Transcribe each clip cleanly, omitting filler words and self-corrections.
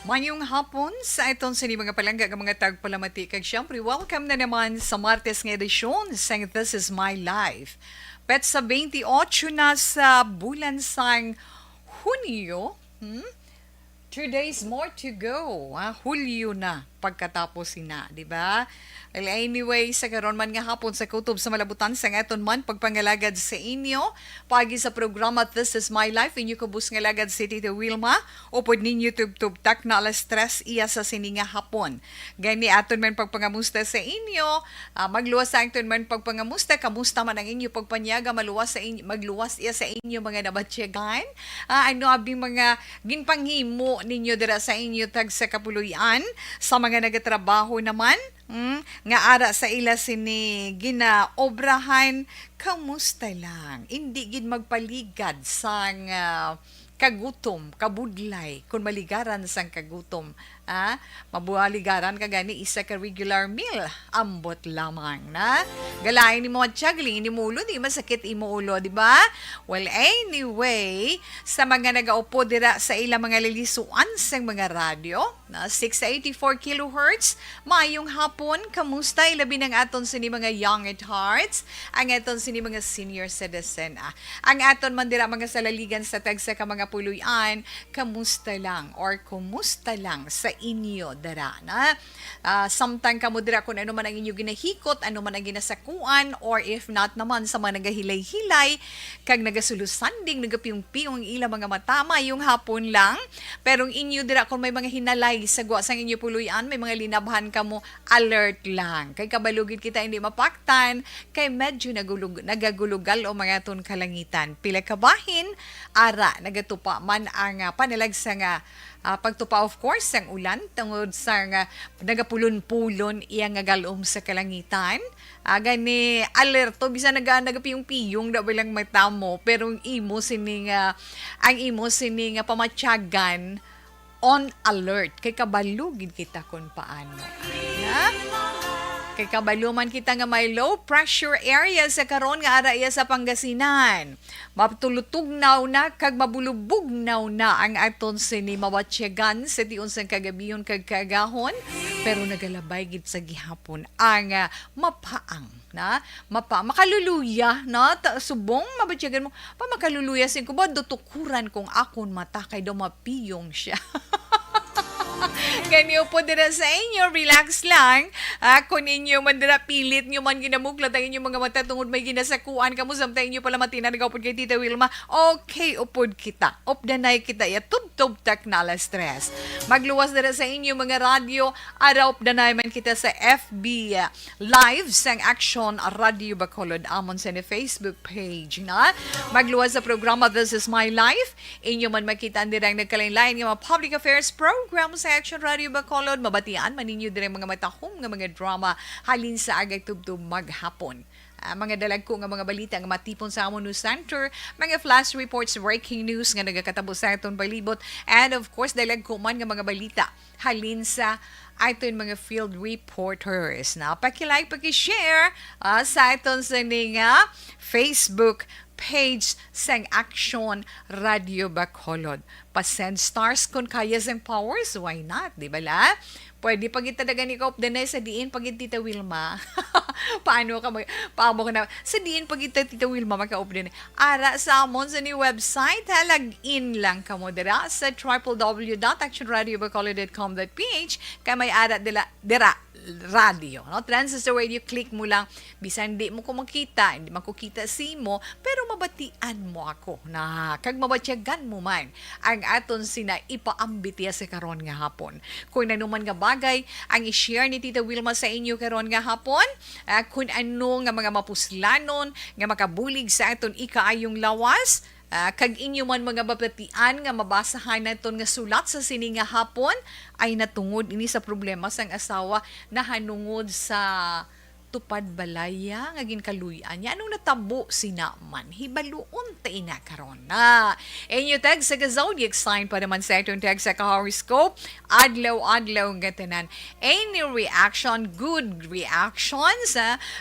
Mayong hapon sa itong sa mga palangga ng mga tagpalamati. Kag syempre, welcome na naman sa Martes ng edisyon sa This Is My Life. Pet sa 28 na sa bulan sang Hunyo. 2 days more to go. Hulyo na pagkatapos sina, di ba? Anyway, sa karon man nga hapon sa kutob sa malabutan sa aton man pagpangalagad sa inyo pagi sa programa This Is My Life inyo kubus nga lagad si Tita Wilma o pod ninyo tubtub-tak na alas 3 iya sa sininga hapon. Gani aton man pagpangamusta sa inyo, magluwas sa aton man pagpangamusta, kamusta man ang inyo pagpanyaga, maluwas sa inyo, magluwas iya sa inyo mga nabatsyagan. Ano abing mga ginpanghimo ninyo dira sa inyo tag sa kapuluyan sa mga nagatrabaho naman. Nga ara sa ila sini ginaobrahan, kamusta lang? Hindi gid magpaligad sang kagutom, kabudlay, kung maligaran sang kagutom. Mabuhaligaran ka gani isa ka regular meal, ambot lamang na. Galain ni mo at juggling, ni mo ulo, di masakit imo ulo, di ba? Well, anyway, sa mga nagaupo dira sa ilang mga lilisuan sa mga radyo, na 684 kilohertz, mayong hapon, kamusta? Ilabi ng aton sini mga young at hearts, ang aton sini mga senior citizen. Ang aton man dira mga salaligan sa tagsa ka mga puluyan, kamusta lang or kumusta lang sa inyo dara na samtang kamo dira kung ano man ang inyo ginahikot, ano man ang ginasakuan, or if not naman sa mga nagahilay-hilay kag nagasulusan-ding nagapiyong-piyong ilang mga mata mayong hapon lang, pero inyo dira kung may mga hinalay sa guwa sang inyo puluyan, may mga linabhan kamo, alert lang kay kabalugid kita hindi mapaktan kay medyo nagagulugal o mga ton kalangitan pila kabahin ara nagatupa man ang panalag sa nga pagtupa of course sang ulan tungod sa nagapulon-pulon iya nga galom sa kalangitan. Gani alerto bisan nagapiyong-piyong da bilang mata mo pero ang imo sini nga pamatyagan on alert kay kabalugid kita kung paano. Kay kabaluman kita nga may low pressure area sa karon nga ara iya sa Pangasinan. Maptulutugnaw na kag mabulubugnaw na ang aton sini mawatsyagan sa tiun sang kagabiyon kag kagahon, pero nagalabay gid sa gihapon ang mapaang na makaluluya na subong mabatsyagan mo pa makaluluya sin ko ba dutukuran kung akon mata kay daw mapiyong siya. Ganyo po dira sa inyo, relax lang. Kung inyo man dira pilit nyo man ginamuklat ang inyong mga mata tungod may ginasakuan kamo samtang inyo pala matinag upod kay Tita Wilma. Okay, upod kita. Updanay kita ya tub tak na alas 3. Magluwas dira sa inyo mga radyo, ara updanay man kita sa FB Live sang Action Radio Bacolod amon sa Facebook page na. Magluwas sa programa This Is My Life. Inyo man makita dira ang nagkalain-lain nga mga public affairs program sa Action Radio Bacolod, mabatian man ninyo dire mga matahong nga mga drama halin sa agay tubtub maghapon. Mga dalag ko nga mga balita nga matipon sa amon news center, mga flash reports, breaking news nga nagakatabo sa aton balibot, and of course dalag ko man nga mga balita halin sa aton mga field reporters. Na pakilike, pakishare sa aton sa nga Facebook page sang Action Radio Bacolod. Pasend stars kung kaya sang powers, why not, di ba la? Pwede pag itadagan ikaw updanay sa diin pag Tita Wilma. Paano ka paamo ka na sa diin pag Tita Wilma maka-updanay. Ara sa amon sa ni website, log-in lang ka mo dira sa www.actionradiobacolod.com.ph kay may ara dira radio, no? Transistor radio, click mo lang. Bisan di mo ko makita, hindi man ko kita si mo, pero mabatian mo ako na kag mabatyagan mo man ang aton sina ipaambitiya sa karon nga hapon. Kung nanuman nga bagay ang i-share ni Tita Wilma sa inyo karon nga hapon, kung ano nga mga mapuslanon nga makabulig sa aton ikaayong lawas, kag inyo man mga babatian nga mabasahan naton nga sulat sa sini nga hapon ay natungod ini sa problema sang asawa na hanungod sa tupad balaya nga ginkaluyan nya anong natabo sinaman hibaluon ta ina karon na inyo tag sa zodiac sign para man sa itong tag sa horoscope adlaw nga tanan any reaction good reactions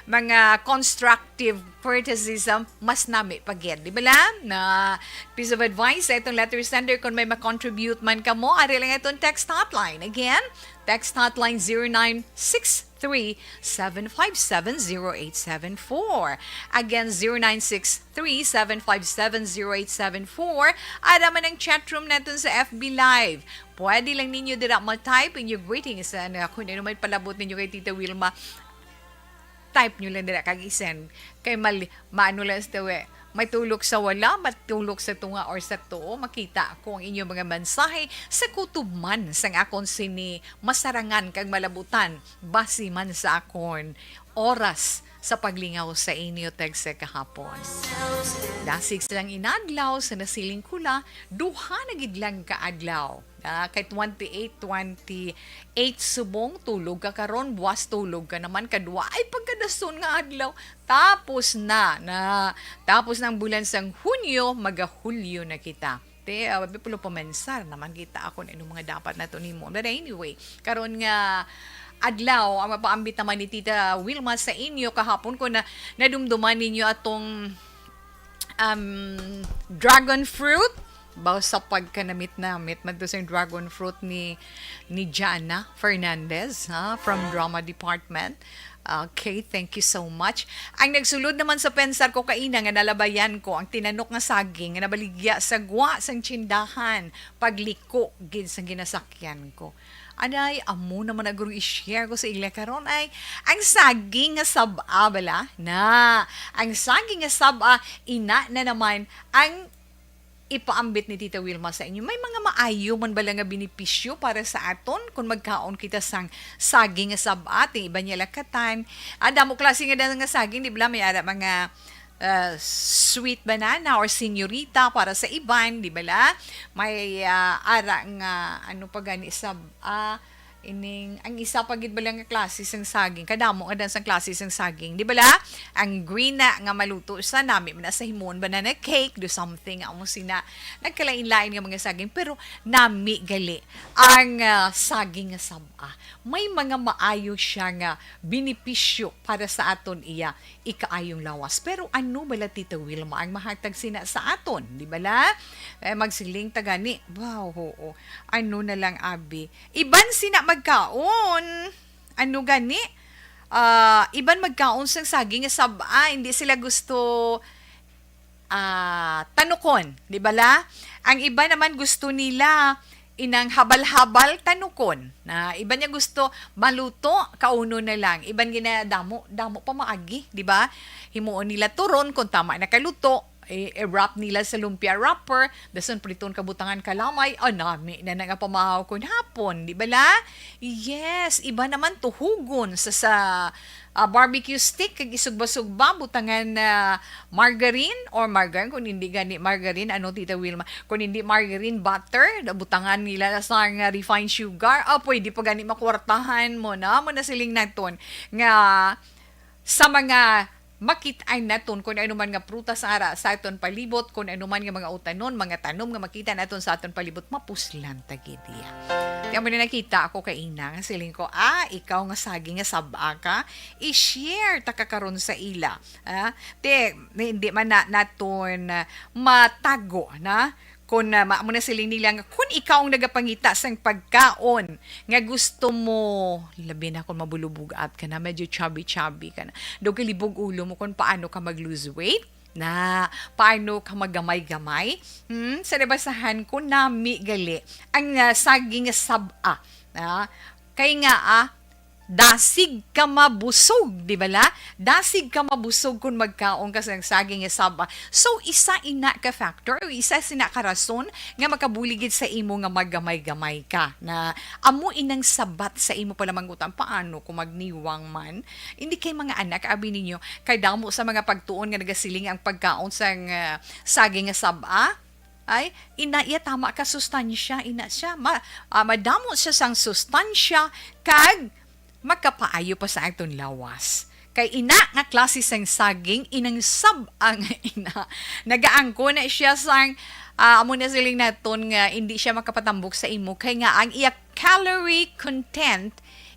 mga constructive criticism mas nami pagyan di ba lang na piece of advice sa itong letter sender kung may ma-contribute man ka mo ari lang itong text hotline again text hotline 0963-757-0874. Again, 0963-757-0874. Ada man ang chatroom natin sa FB Live. Pwede lang ninyo dira mag-type in your greetings. Kung ano may palabot ninyo kay Tita Wilma, type nyo lang dira kag-isend. Kay maano lang sa may tulog sa wala, matulog sa tunga or sa tuo, makita ko ang inyong mga mensahe sa kutubman sang akon sini masarangan kag malabutan basi man sa akon oras sa paglingaw sa inyo tag sa kahapon. Dasig silang inadlaw sa nasiling kula, duha na gid lang ka adlaw. Kay 28 subong tulog ka karon, buwas tulog ka naman kadwa ay pagkadason nga adlaw tapos tapos ng bulan sang Hunyo maga-Hulyo na kita. Pulo pamensar naman kita ako na mga dapat na to nimo. But anyway, karon nga adlaw ang mapaambit naman ni Tita Wilma sa inyo kahapon ko na nadumduman ninyo atong dragon fruit baw sa pagkanamit-namit magdosang dragon fruit ni Jana Fernandez from Drama Department. Okay, thank you so much. Ang nagsulod naman sa pensar ko kaina nga nalabayan ko ang tinanok nga saging nga nabaligya sa gwa sang tsindahan pagliko gid sa ginasakyan ko. Anay, amo naman na guru i-share ko sa ila karon ay ang saging nga saba bala na. Ang saging nga saba ina na naman ang ipaambit ni Tita Wilma sa inyo. May mga maayo man bala nga benepisyo para sa aton kung magkaon kita sang saging nga saba ting iba niya lakatan. Damo klase nga nga saging di ba may ara mga sweet banana or senyorita para sa iban, di ba la? May ara nga ano pa gani saba ang isa pagid ba lang nga klase sang saging kadamo nga dan sang klase sang saging di ba la ang green na nga maluto sa nami man sa himon banana cake do something amo sina nagkalain-lain nga mga saging pero nami gali ang saging nga saba may mga maayo siya nga benepisyo para sa aton iya ikaayong lawas pero ano bala Tita Wilma ang mahatag sina sa aton di ba la magsiling tagani wow ano na lang abi iban sina magkaon ano gani iban magkaon sang saging nga saba hindi sila gusto tanukon di ba la ang iba naman gusto nila inang habal-habal tanukon na iba niya gusto maluto kauno na lang iban ginadamo damo pa maagi di ba himuon nila turon kung tama na kaluto i-wrap nila sa lumpia wrapper, dason priton kabutangan kalamay, nami na nga pamahaw kun hapon, di ba la? Yes, iba naman tuhugon sa barbecue stick, kag isugba-sugba, butangan margarine, or margarine, kung hindi gani margarine, ano Tita Wilma, kung hindi margarine, butter, butangan nila sa refined sugar, pwede pa gani makwartahan mo na siling naton, nga sa mga makit-ay naton kung ano man nga prutas ara sa aton palibot, kung ano man nga mga utanon, mga tanom nga makita naton sa aton palibot, mapuslan tagidya. Kaya mo na nakita ako kaina, nga siling ko, ikaw nga saging nga saba ka, i-share takakaroon sa ila. Hindi man naton matago na, kung mo na siling nila nga kung ikaw ang nagapangita sang pagkaon nga gusto mo labi na kung mabulubog-at ka na medyo chubby ka na do kalibog ulo mo kung paano ka mag-lose weight na paano ka magamay-gamay sa nabasahan ko nami gali ang saging saba kay nga dasig ka mabusog, di ba la? Dasig ka mabusog kung magkaon ka sa saging nga saba. So, isa ina ka factor, isa sina ka rason nga makabuligid sa imo nga maggamay-gamay ka. Na amo inang sabat sa imo pala mangutan. Paano kung magniwang man? Hindi kay mga anak, abi ninyo, kay damo sa mga pagtuon nga nagasiling ang pagkaon sa saging nga saba, ay iya tama ka sustansya, ina siya. Madamo siya sang sustansya, kag magkapaayo pa sa aton lawas. Kay ina nga klase sang saging, inang sab-ang ina. Nagaangko na siya sang amo na siling naton nga hindi siya makapatambok sa imo kay nga ang iya calorie content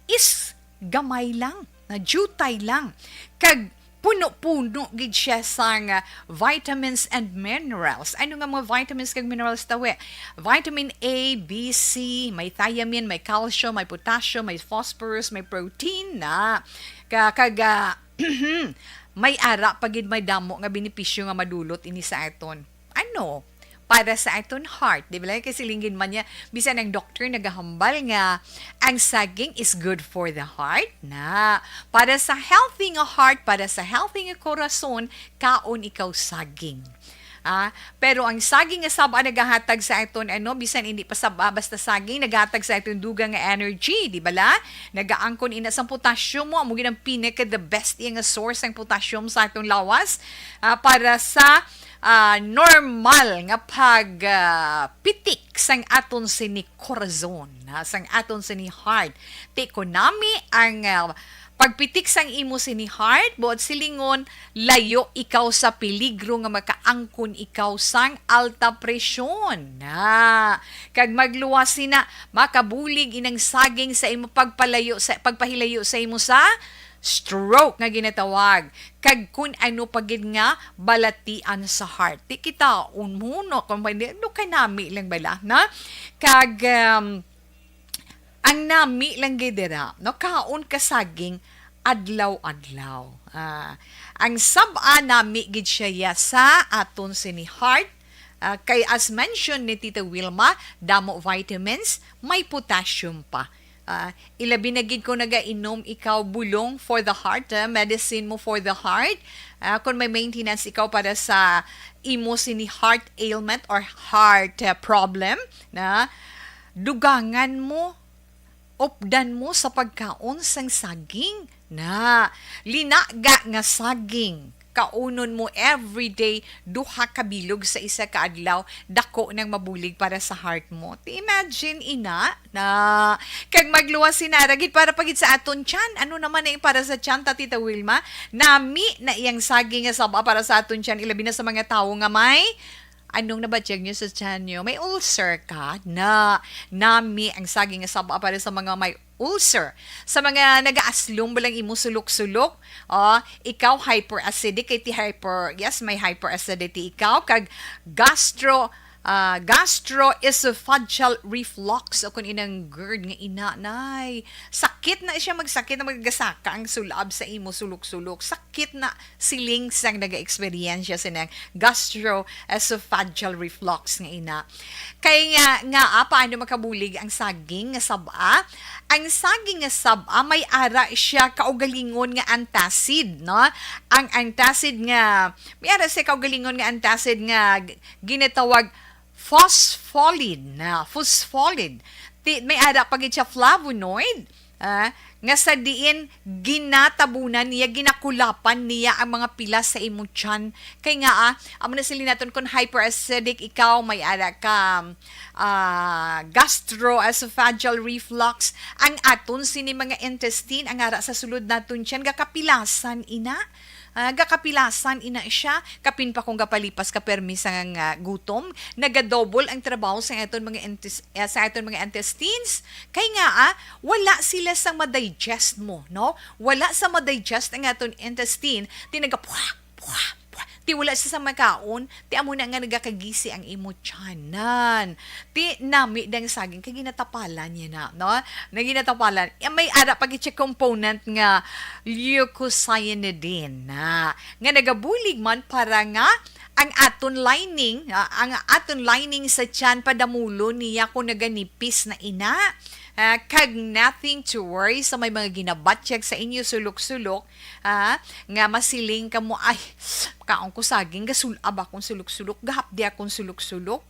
is gamay lang, na jutay lang. Kag puno-puno gid siya sang vitamins and minerals. Ano nga mga vitamins kag minerals tawe? Vitamin A, B, C, may thiamine, may calcium, may potassium, may phosphorus, may protein na. May ara pagid may damo nga benepisyo nga madulot ini sa aton. Ano? Para sa aton heart. Di ba? Kasi lingin man niya, bisan ang doctor nagahambal nga ang saging is good for the heart na. Para sa healthy nga heart, para sa healthy nga corazon, kaon ikaw saging. Pero ang saging nga saba nagahatag sa aton bisan hindi pa saba basta saging nagahatag sa aton dugang nga energy, di bala? Nagaangkon ina sa potassium mo, amo ginang pinaka the best nga source ng potassium sa aton lawas para sa normal nga pitik sang aton sini corazon, sang aton sini heart. Ti konami ang pagpitik sang imo sini heart, buot silingon, layo ikaw sa peligro nga makaangkon ikaw sang alta presyon. Kag magluwas sina, makabulig inang saging sa imo pagpahilayo sa imo sa stroke nga ginatawag. Kag kun ano pagid nga balatian sa heart. Di kita unmuno kung kay nami lang bala na. Kag ang nami lang gidera, no, kaon ka saging adlaw-adlaw. Ang sab-a nami gid siya sa aton sini heart. Kay as mentioned ni Tita Wilma, damo vitamins, may potassium pa. Ilabi na gid ko nagainom ikaw bulong for the heart, medicine mo for the heart. Kung may maintenance ikaw para sa imo sini heart ailment or heart problem, na dugangan mo, opdan mo sa pagkaon sang saging, na linaga nga saging. Kaunon mo everyday duha ka bilog sa isa ka adlaw, dako nang mabulig para sa heart mo. Imagine ina na kag magluwas sinaragid para pagid sa aton tiyan. Ano naman na para sa tiyan, Tita Wilma? Nami na iyang saging nga saba para sa aton tiyan, ilabi na sa mga tawo nga may anong nabatyag nyo sa tiyan nyo? May ulcer ka? Nami ang saging nga saba para sa mga may ulcer. Sa mga nag-aaslong balang imo sulok-sulok, ikaw hyperacidic, may hyperacidity ikaw, kag gastroesophageal reflux o kung inang GERD nga inanay. Sakit na siya magsakit na magagasaka ang sulab sa imo sulok-sulok. Sakit na siling sang naga-experience siya sinang gastroesophageal reflux nga ina. Kaya nga paano makabulig ang saging nga saba? Ang saging nga saba may ara siya kaugalingon nga antacid, no? Ang antacid nga may ara siya kaugalingon nga antacid nga ginatawag phospholid. May ara pagid siya flavonoid. Nga sa diin ginatabunan niya, ginakulapan niya ang mga pilas sa imong tiyan. Kay nga amo na sila naton kung hyperacidic ikaw, may ara ka gastroesophageal reflux, ang aton sini mga intestine, ang ara sa sulod naton tiyan, gakapilasan ina. Gakapilasan ina siya, kapin pa kung gapalipas ka permis ang gutom, nagadouble ang trabaho sa aton mga intestines. Kay nga wala sila sa madigest mo, no? Wala sa madigest ang aton intestine, ti wala sa makaon, ti amo na nga nagakagisi ang imo tiyanan. Ti nami dang saging kay ginatapalan niya na, no? Naginatapalan. May ara pag i-check component nga leucocyanidin na nga nagabulig man para nga ang aton lining sa tiyan padamulo niya kung naganipis na ina. Kag nothing to worry sa may mga ginabatsyag sa inyo sulok-sulok, nga masiling ka mo, ay, kaon ko saging, gasulab akong sulok-sulok, gahapdi akong sulok-sulok,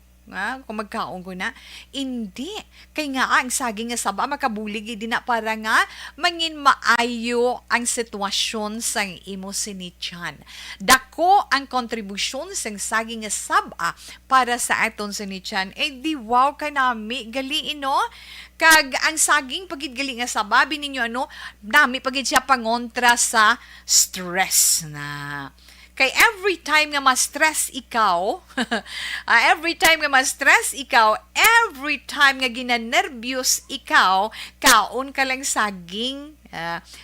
Kung magkaon ko na. Hindi. Kay nga ang saging nga saba, makabulig din na para nga mangin maayo ang sitwasyon sang imo sinichan. Dako ang kontribusyon sang saging nga saba para sa aton sinichan. Di wow ka nami, gali no? Kag ang saging pagid gali nga saba, bininyo dami pagid siya pangontra sa stress na. Kay every time nga ma-stress ikaw, every time nga ginanervyos ikaw, kaon ka lang saging.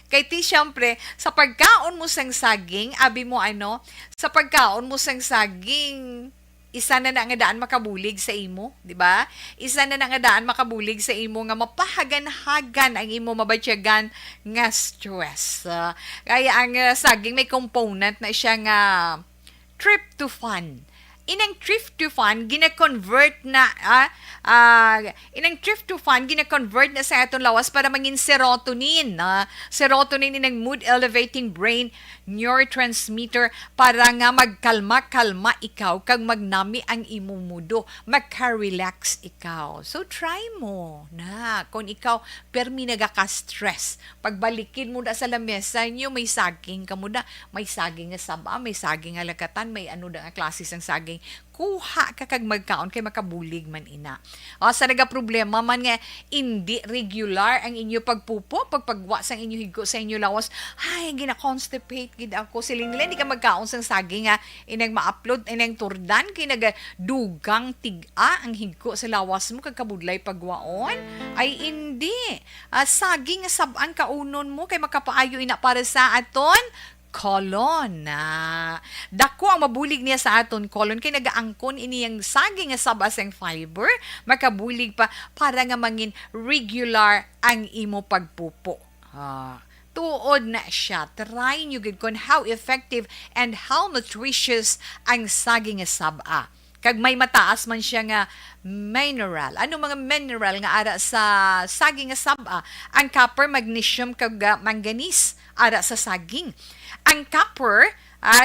Kay ti syempre, sa pagkaon mo sang saging, abi mo sa pagkaon mo sang saging, isa na nga daan makabulig sa imo, di ba? Isa na nga daan makabulig sa imo nga mapahagan-hagan ang imo mabatyagan nga stress. Kaya ang saging may component na siya nga tryptophan. Inang tryptophan gina-convert na sa atong lawas para mangin serotonin. Serotonin inang mood elevating brain neurotransmitter para nga magkalma-kalma ikaw kag magnami ang imong mudo, magka-relax ikaw. So try mo na kung ikaw permi nagaka-stress. Pagbalikin mo na sa lamesa niyo may saging kamo na, may saging nga saba, may saging nga lakatan, may nga klase sang saging. Kuha ka kag magkaon kay makabulig man ina. Sa naga problema man nga hindi regular ang inyo pagpupo, pagpagwa sang inyo higo sa inyo lawas. Ay, gina-constipate gid ako. Siling nila hindi ka magkaon sang saging nga inang ma-upload inang turdan kay nagadugang tiga ang higo sa lawas mo kag kabudlay pagwaon. Ay hindi. Saging nga sabang kaunon mo kay makapaayo ina para sa aton colon na dako ang mabulig niya sa aton colon kay nagaangkon ini ang saging nga sabas ang fiber makabulig pa para nga mangin regular ang imo pagpupo. Tuod na siya. Try nyo gid kon how effective and how nutritious ang saging nga saba. Kag may mataas man siya nga mineral. Ano mga mineral nga ara sa saging nga saba? Ang copper, magnesium kag manganese ara sa saging. Ang copper,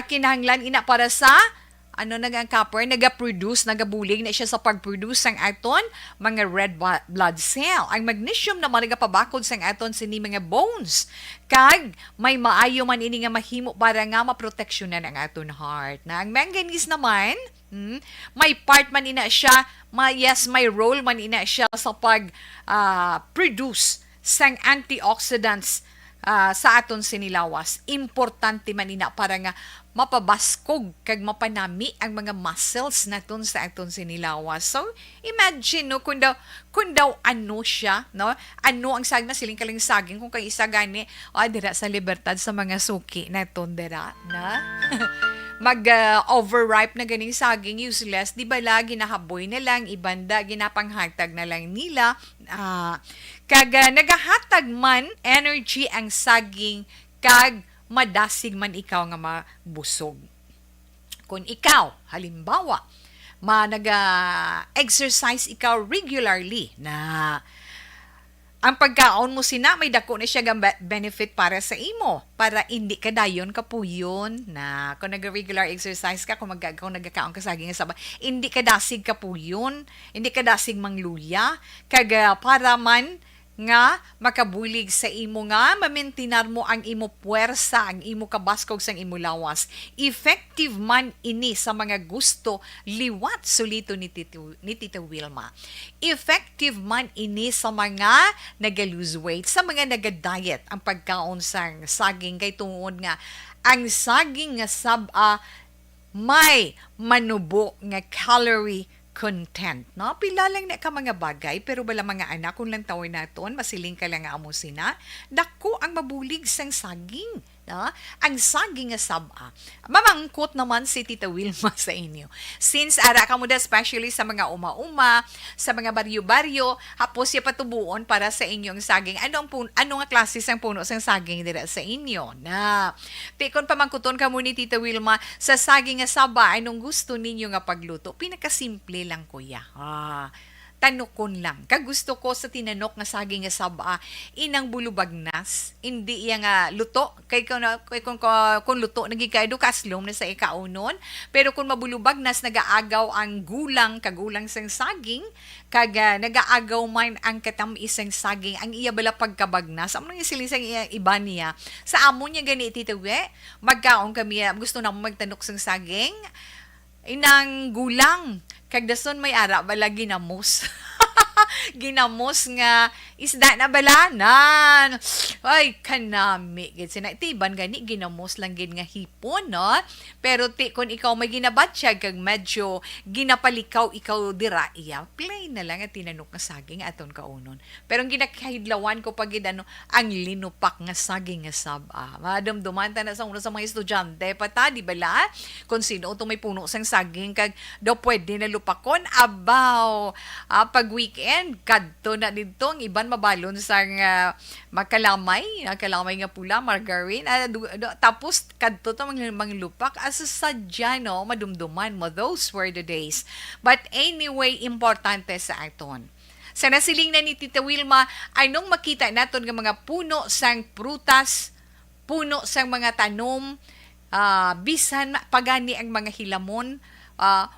kinahanglan ina para sa ang copper, nagabulig na siya sa pag-produce ng aton mga red blood cell. Ang magnesium naman nagapabakod sa aton sini mga bones. Kag may maayo man ini nga mahimo para nga maproteksyonan ang aton heart. Na ang manganese naman, may part man ina siya, may role man ina siya sa pag-produce sang antioxidants sa aton sinilawas. Importante man ina para nga mapabaskog kag mapanami ang mga muscles naton sa aton sinilawas. So imagine kung daw siya, ano ang saging na siling kaling saging kung kay isa gani dira sa libertad sa mga suki naton dira na mag-overripe na ganing saging useless, di ba lagi nahaboy na lang, ibanda, ginapanghatag na lang nila. Kag nagahatag man energy ang saging, kag madasig man ikaw nga mabusog. Kung ikaw, halimbawa, naga-exercise ikaw regularly na ang pagkaon mo may dako na siya benefit para sa imo. Para hindi ka dayon kapuyon na kung nag-regular exercise ka, kung nagkakaon ka saging sa hindi ka dasig kapuyon, hindi ka dasig mangluya, kag para man nga makabulig sa imo nga mamintinar mo ang imo puwersa, ang imo kabaskog sang imo lawas. Effective man ini sa mga gusto liwat sulito ni Tita Wilma. Effective man ini sa mga naga-lose weight, sa mga naga-diet ang pagkaon sang saging kay tungod nga ang saging nga saba may manubo nga calorie content. No? Pila lang na ka mga bagay, pero bala mga anak, kung lang tawin naton, masiling ka lang nga amo sina, dako ang mabulig sang saging. No? Ang saging nga saba. Mamangkot naman si Tita Wilma sa inyo. Since ara ka mo da, especially sa mga uma-uma, sa mga baryo-baryo, hapos siya patubuon para sa inyong saging. Ano nga klase sang puno sang saging dira sa inyo? Na, tikon pamangkuton ka mo ni Tita Wilma, sa saging nga saba, anong gusto ninyo nga pagluto? Pinakasimple lang kuya. tanukon lang. Kag gusto ko sa tinanok nga saging nga saba, inang bulubagnas, hindi iya nga luto. Kung luto, nagikaido kaslom na sa ikaunon. Pero kung mabulubagnas, nagaagaw ang gulang, kagulang sang saging, kag nagaagaw man ang katamisang saging, ang iya bala pagkabagnas. Amo nga silisang iba niya. Sa amo niya gani titawe, magkaon kami, gusto na magtanok sang saging, inang gulang. Kag dason may ara bala ginamos. Ginamos nga isda na balanan. Ay, kanami. Gid sinatiban gani ginamos lang gid nga hipon, no? Pero kung ikaw may ginabatsyag kag medyo ginapalikaw ikaw dira iya, plain na lang at tinanok nga saging aton kaunon. Pero ang ginakahidlawan ko pag ano, ang linupak nga saging nga saba. Madamduman ta na sa una sa mga estudyante pata di bala? Kung sino to may puno sang saging kag daw pwede na lupakon abaw. Pag weekend kadto na dito ang iban mabalon sang makalamay nga pula margarine tapos kadto to mga lupak as sadya no madumduman mo. Those were the days, but anyway importante sa aton sa nasiling na ni Tita Wilma anong makita naton nga mga puno sang prutas, puno sang mga tanom, bisan pagani ang mga hilamon,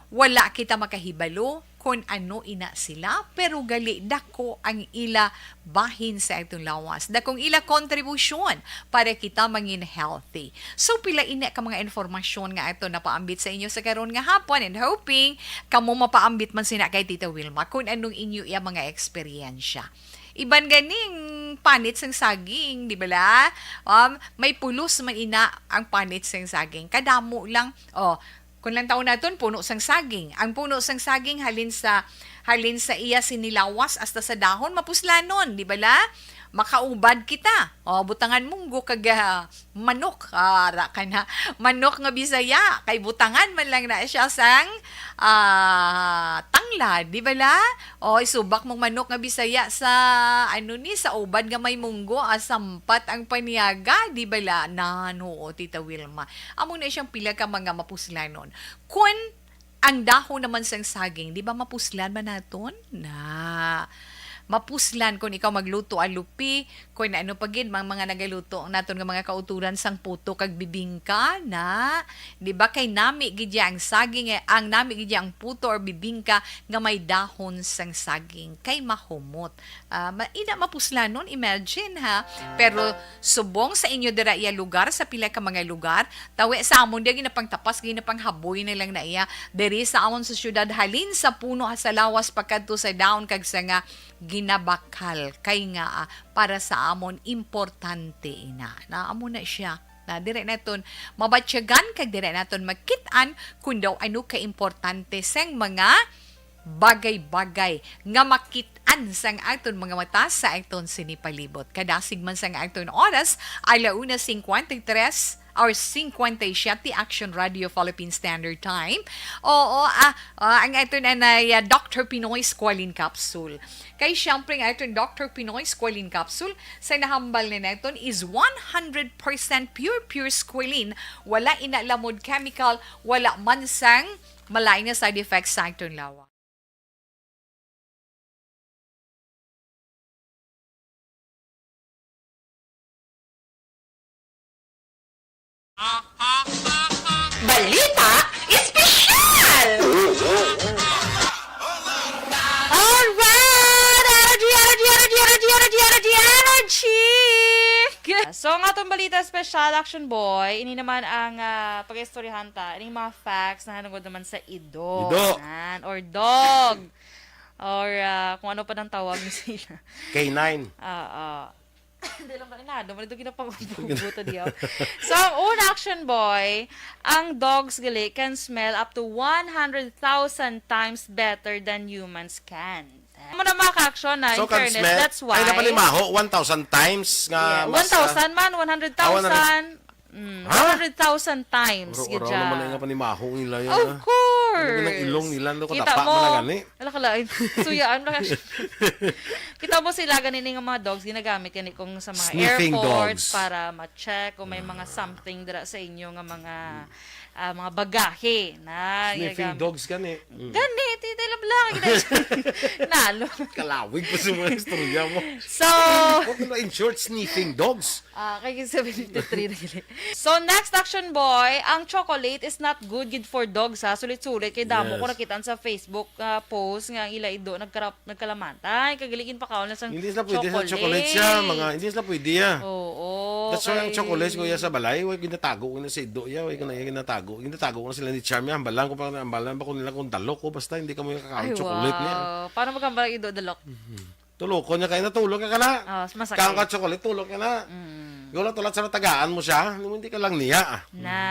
wala kita makahibalo kung ano ina sila, pero gali dako ang ila bahin sa itong lawas. Dakong ila kontribusyon para kita mangin healthy. So, pila ina ka mga informasyon nga ito na paambit sa inyo sa karon nga hapon and hoping kamo mapaambit man sina kay Tita Wilma kung anong inyo iya mga eksperyensya. Iban ganing panit sang saging, di ba la? May pulos man ina ang panit sang saging. Kadamo lang, kung lang taon naton puno sang saging. Ang puno sang saging halin sa iya sinilawas hasta sa dahon mapuslanon, di ba la? Makaubad kita. Butangan munggo kag manok. Ara ka na. Manok nga Bisaya. Kay butangan man lang na siya sang tanglad. Di ba la? Isubak mong manok nga Bisaya sa sa ubad nga may munggo. Sampat ang paniaga. Di ba la? Nano, Tita Wilma. Amo na siyang pila ka mga mapuslanon. Kung ang dahon naman sang saging, di ba mapuslan man naton? Mapuslan kung ikaw magluto alupi, kung ano pagid mga nagaluto naton nga mga kauturan sang puto kag bibingka na, di ba kay nami gid ang saging ang nami gid ang puto or bibingka nga may dahon sang saging kay mahumot. Ina mapuslanon, imagine ha. Pero subong sa inyo dira iya lugar sa pila ka mga lugar, tawi sa amon di ginapangtapas ginapanghaboy na lang na iya diri sa amon sa syudad halin sa puno sa lawas pagkadto sa daon kag sa nga ginabakal kay nga para sa amon importante ina na amo na siya na dire naton mabatsyagan kag dire naton makit-an kung daw ano ka importante sang mga bagay-bagay nga makit-an sang aton mga mata sa aton sinipalibot. Kadasig man sang aton oras ay 1:53 or 57 Action Radio Philippine Standard Time. Ang ito na Dr. Pinoy Squalene Capsule. Kay siyempre nga ito Dr. Pinoy Squalene Capsule, sa nahambal na ito is 100% pure squalene. Wala inalamod chemical, wala man sang malay na side effects sa itong lawa. Balita Espesyal! Alright! Energy! So, ang atong balita special, Action Boy, ini naman ang pag-istoryahan ta, ini mga facts na hanungod naman sa ido. Ido. Or dog. Or kung ano pa nang tawag niyo sila. K9. Hindi lang kanina. Duman ito ginapag-buto diyo. So, ang una, Action Boy, ang dogs gali can smell up to 100,000 times better than humans can. Mo na mga ka-action na, in fairness, that's why. Ay, napanimaho, 1,000 times nga. Yeah, 1,000 man, 100,000. Ha? 100,000 times. Oro-oro gidya. naman nga panimahong nila yan. Of course. Ano ng ilong nila, no, Kita katapa mo, mo na gani. ala kalain, suyaan na. Kita mo sila ganini nga mga dogs, ginagamit yan kung sa mga Sniffing airports dogs. para ma-check kung may mga something dira sa inyo nga mga bagahe na Sniffing ginagamit. dogs gani. Gani, titila lang. Nalo. Kalawig pa sa mga istorya mo. So, Huwag na in short, sniffing dogs. kay 73 na gili. So, next action boy, ang chocolate is not good for dogs ha. Sulit-sulit. Kay damo Yes. ko nakitaan sa Facebook post nga ang ila ido nagkalamantay. Kagaligin pa kaon na sang Hindi sila pwede sa chocolate siya. Hindi sila pwede ya. Oo. That's why ang kay- chocolate ko ya sa balay, huwag ginatago ko na sa ido ya, huwag ginatago. Ginatago ko na sila ni Charmy, ambalan ko pa, ambalan ba ko nila kung dalok ko, basta hindi ka mo yung Ay, kakain chocolate niya. wow. Paano magkambal ido dalok? Tulog ko niya kayo na tulog ka na. Masakit. Kang ka chocolate, tulog ka na. Yung tulad sa tagaan mo siya, hindi ka lang niya. Na.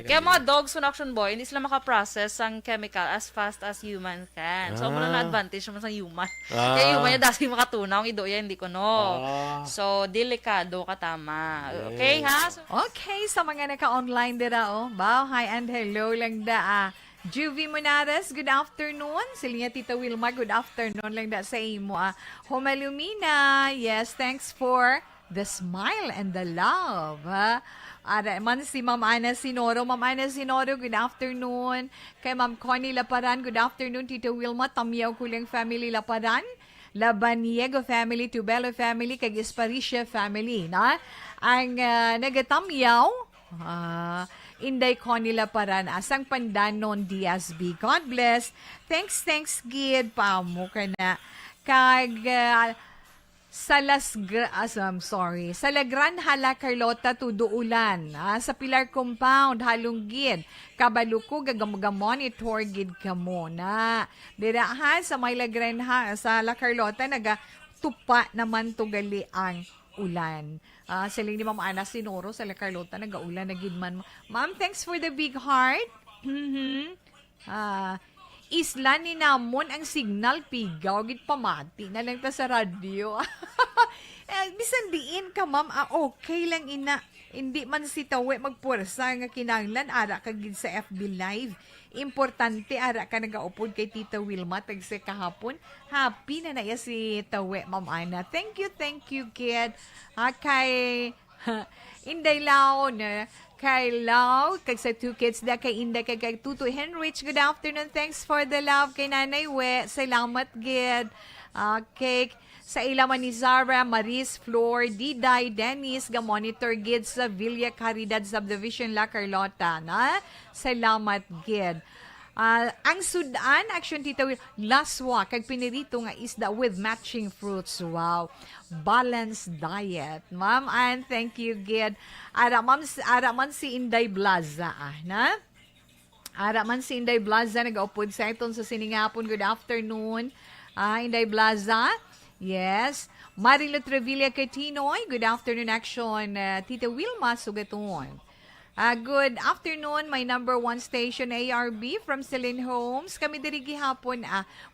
Kaya mga dogs on action boy, hindi sila makaprocess ang chemical as fast as human can. So, muna na advantage naman sa human. Kaya human niya dasi makatunaw, ang ido yan, hindi ko no. So, delikado ka tama. Okay, ha? So, Okay, sa mga naka-online dira, Bow, hi and hello lang da. Juvie Monares, good afternoon. Silinya Tita Wilma, good afternoon lang da sa imo. Humalumina, yes, thanks for the smile and the love. Ara man si Ma'am Ana Sinoro. Ma'am Ana Sinoro, good afternoon. Kay Ma'am Connie Laparan, good afternoon. Tita Wilma, Tamyaw Kuling Family Laparan. Labaniego family, Tubelo family, kag Esparicia family, na? Ang nagatamyaw, Inday Connie Laparan, Asang Pandanon DSB. God bless. Thanks, Gid. Paamo ka na. Kag sa sa Lagran Hala Carlota Tuduulan, sa Pilar Compound Halunggid, Kabaluko gagamon Gid kamo na. Dirahan sa may Lagran sa La Carlota naga tupa naman tugali ang ulan. Siling ni Ma'am Ana Sinoro sa La Carlota nagaulan na gid man. Ma'am, thanks for the big heart. Isla ni namon ang signal pigaw gid pamati na lang ta sa radyo. Bisan diin ka ma'am, okay lang ina. Hindi man si tawe magpuwersa nga kinahanglan ara ka gid sa FB live. Importante ara ka nagaupod kay Tita Wilma tag sa kahapon. Happy na naya si tawe Ma'am Ana. Thank you kid. Kay Inday Lao na kay Lau, kag sa two kids da kay Inday kay Tuto Henrich. Good afternoon. Thanks for the love kay Nanay We. Salamat gid. Okay. Sa ilaman ni Zara, Maris, Flor, Diday, Dennis, ga-monitor gid sa Villa Caridad Subdivision La Carlota, na? Salamat gid. Ang sudan, action Tita Will, laswa, kag pinirito nga isda with matching fruits. Wow. Balanced diet. Ma'am, and thank you, gid. Ara man si Inday Blaza, na? Ara man si Inday Blaza, nag-upod sa iton sa siningapon. Good afternoon, Inday Blaza. Yes. Marilo Trevilla Catinoy, good afternoon, action. Tita Wilma Sugaton. Good afternoon, my number one station, ARB from Celine Homes. Kami diri gihapon,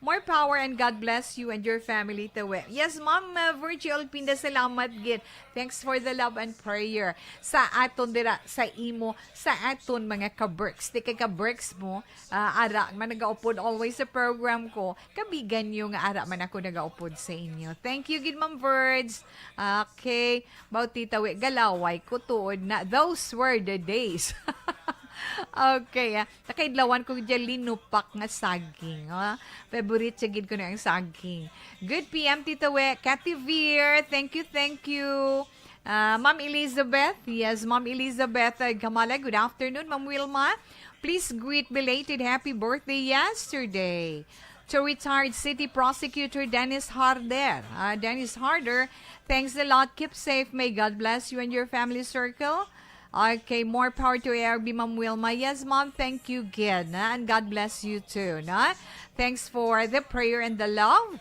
more power and God bless you and your family, Tawe. Yes, Ma'am Virgil Pinda, salamat gid. Thanks for the love and prayer sa aton dira, sa imo, sa aton mga ka-berks. Di kay ka-berks mo, ara man nagaupod always sa program ko, kabigan nyo nga ara man ako nagaupod sa inyo. Thank you, gid Ma'am Virds. Okay, Bauti Tawe, galaway ko tuod na. Those were the days. Okay, nakaidlawan ko dyan linupak nga saging. Favorite sagid ko na ang saging. Good PM, Tita We. Cathy Veer, thank you. Ma'am Elizabeth, yes, Ma'am Elizabeth Gamala, good afternoon. Ma'am Wilma, please greet belated happy birthday yesterday to retired city prosecutor Dennis Harder. Dennis Harder, thanks a lot. Keep safe. May God bless you and your family circle. Okay, more power to ARB, Ma'am Wilma. Yes, Ma'am, thank you again. And God bless you too. Thanks for the prayer and the love.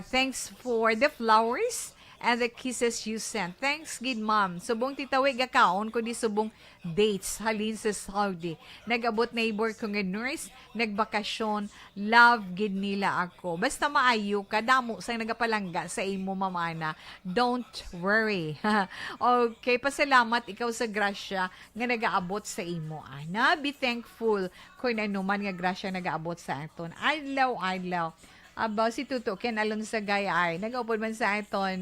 Thanks for the flowers. and the kisses you sent. Thanks, gid ma'am. Subong titawig akaon ko di subong dates halin sa Saudi. Nag-abot neighbor ko nga nurse, nagbakasyon, love gid nila ako. Basta maayo ka, damo sang nagapalangga sa imo mamana. Don't worry. Okay, pasalamat ikaw sa grasya nga nagaabot sa imo, ana. Be thankful kung anuman nga grasya nagaabot sa aton. Adlaw. Aba, si Tuto Ken alon sa gaya ay nag-upod man sa aton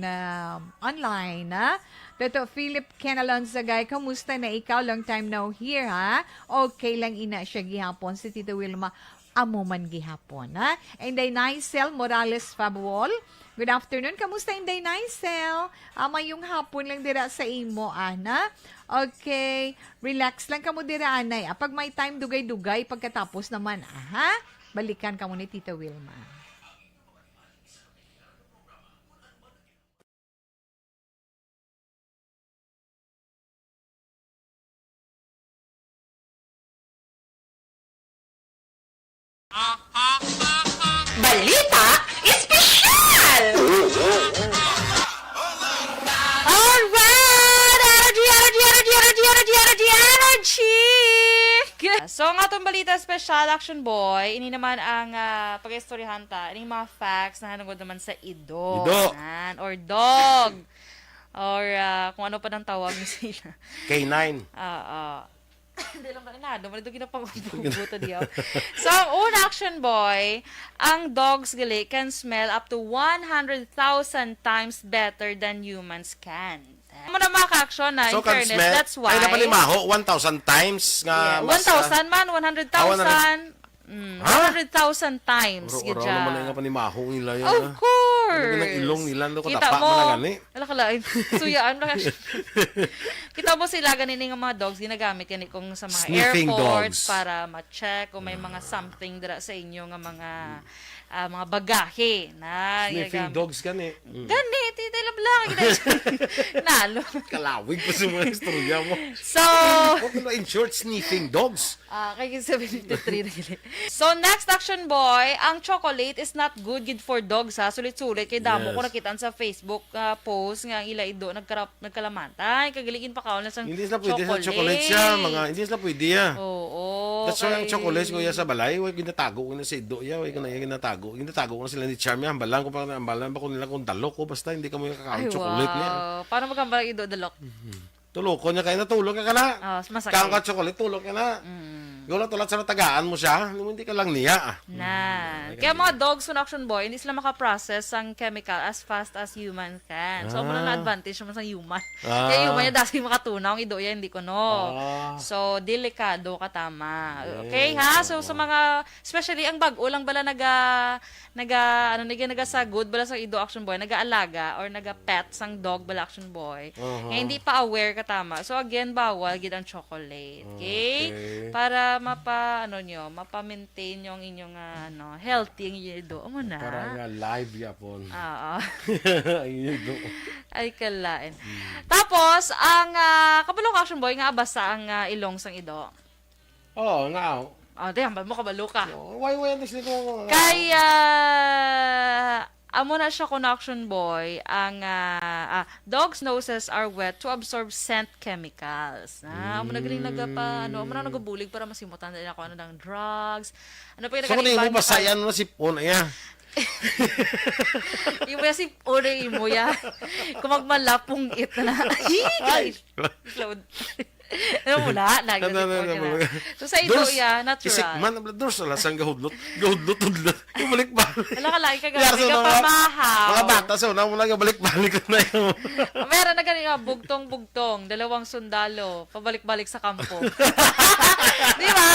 online, ha? Tuto Philip Ken alon sa gaya, kamusta na ikaw? Long time no here, ha? Okay lang ina siya gihapon. Si Tito Wilma, amo man gihapon, ha? Inday Nicel Morales Fabuol. Good afternoon. Kamusta Inday Nicel? Mayong hapon lang dira sa imo, ana. Okay. Relax lang kamo dira, anay. Pag may time, dugay-dugay. Pagkatapos naman, aha. Balikan kamo ni Tita Wilma. Balita Espesyal! Alright! Energy! So, ang atong balita special, Action Boy, ini naman ang pag-istoryahan ta, ini mga facts na hanungod naman sa ido. Ido. Yan, or dog. Or kung ano pa nang tawag niyo sila. K9. Hindi lang kainado. Malito ginapag-buto diyaw. So, ang una Action Boy, ang dogs gali can smell up to 100,000 times better than humans can. Mo na mga ka-action na, in So, can fairness, smell. that's why. Ay, napalimaho, 1,000 times nga. Yeah, 1,000 man, 100,000. 100,000 times. Oro gidya. naman nga panimaho nila yan. Of course. Ng ilong nila, no, Kita kadapa mo. man na gani. Ala kalain. Suyaan na kasi. Kita mo sila ganini nga mga dogs ginagamit yan kung sa mga Sniffing airports dogs. para ma-check kung may mga something dira sa inyo nga mga bagahe na Sniffing ginagamit. dogs gani. Gani, titilab lang. Nalo. Kalawig pa sa mga istorya mo. So, Okay na, in short, sniffing dogs. kay 73 na gili. So, next Action Boy, ang chocolate is not good for dogs, ha? Sulit-sulit. Kay damo Yes. ko nakitaan sa Facebook post nga ang ila ido nagkalamantay. Kagaligin pa kaon na sa Hindi sila pwede sa chocolate siya. Hindi sila pwede ya. Oo. That's why ang kay- chocolate kuya sa balay, way ginatago ko na sa ido ya, way ginatago. Ginatago ko na sila ni Charmy, ambalan ko pa nila kung talok ko, basta hindi ka mo Ay, kakain chocolate niya. wow. Paano magkambal ido dalok? Tulog ko niya kayo na tulog ka na. Masakit. Kang ka chocolate, tulog ka na. Gula tulad sa natagaan mo siya, hindi ka lang niya. Na. Kaya mga dogs on Action Boy, hindi sila makaprocess ang chemical as fast as human can. So, muna na advantage naman sa human. Kaya human niya dasi makatunaw, ang ido yan, hindi ko no. So, delikado ka tama. Okay, ha? So, sa mga, especially ang bag-o lang bala naga sa good bala sa ido Action Boy, nag-aalaga or naga-pet sang dog bala Action Boy. Kaya hindi pa aware ka tama. So, again, bawal gid ang chocolate. Okay? Para mapa-maintain yung inyong healthy ang inyong ido. Amo na. Para nga live yapon. Oo. Ang ido. Ay, kalain. Tapos, ang kabalong Action Boy nga basa ang ilong sang ido. Oo, nga. Damn, mo kabalo ka. Way, this ko. Kaya, amo na siya kung Action Boy, ang dogs' noses are wet to absorb scent chemicals. Amo na galing amo na nagabulig para masimutan nila ako ng drugs. Ano pa yung So, kung mo basayan mo si Pon, ayan. Yung ba si Ore mo ya. Kung magmalapong it na. Ay! Load. Ano mo na? So sa ido ya, Isik natural. man, doors wala sang gahudlot, udlot. Yung balik-balik. Wala ka lagi ka Kaya gabi sa ka pamahaw. Mga bata, so, na mo lang balik-balik na yun. Meron na ganun nga, bugtong-bugtong, dalawang sundalo, pabalik-balik sa kampo. Di ba?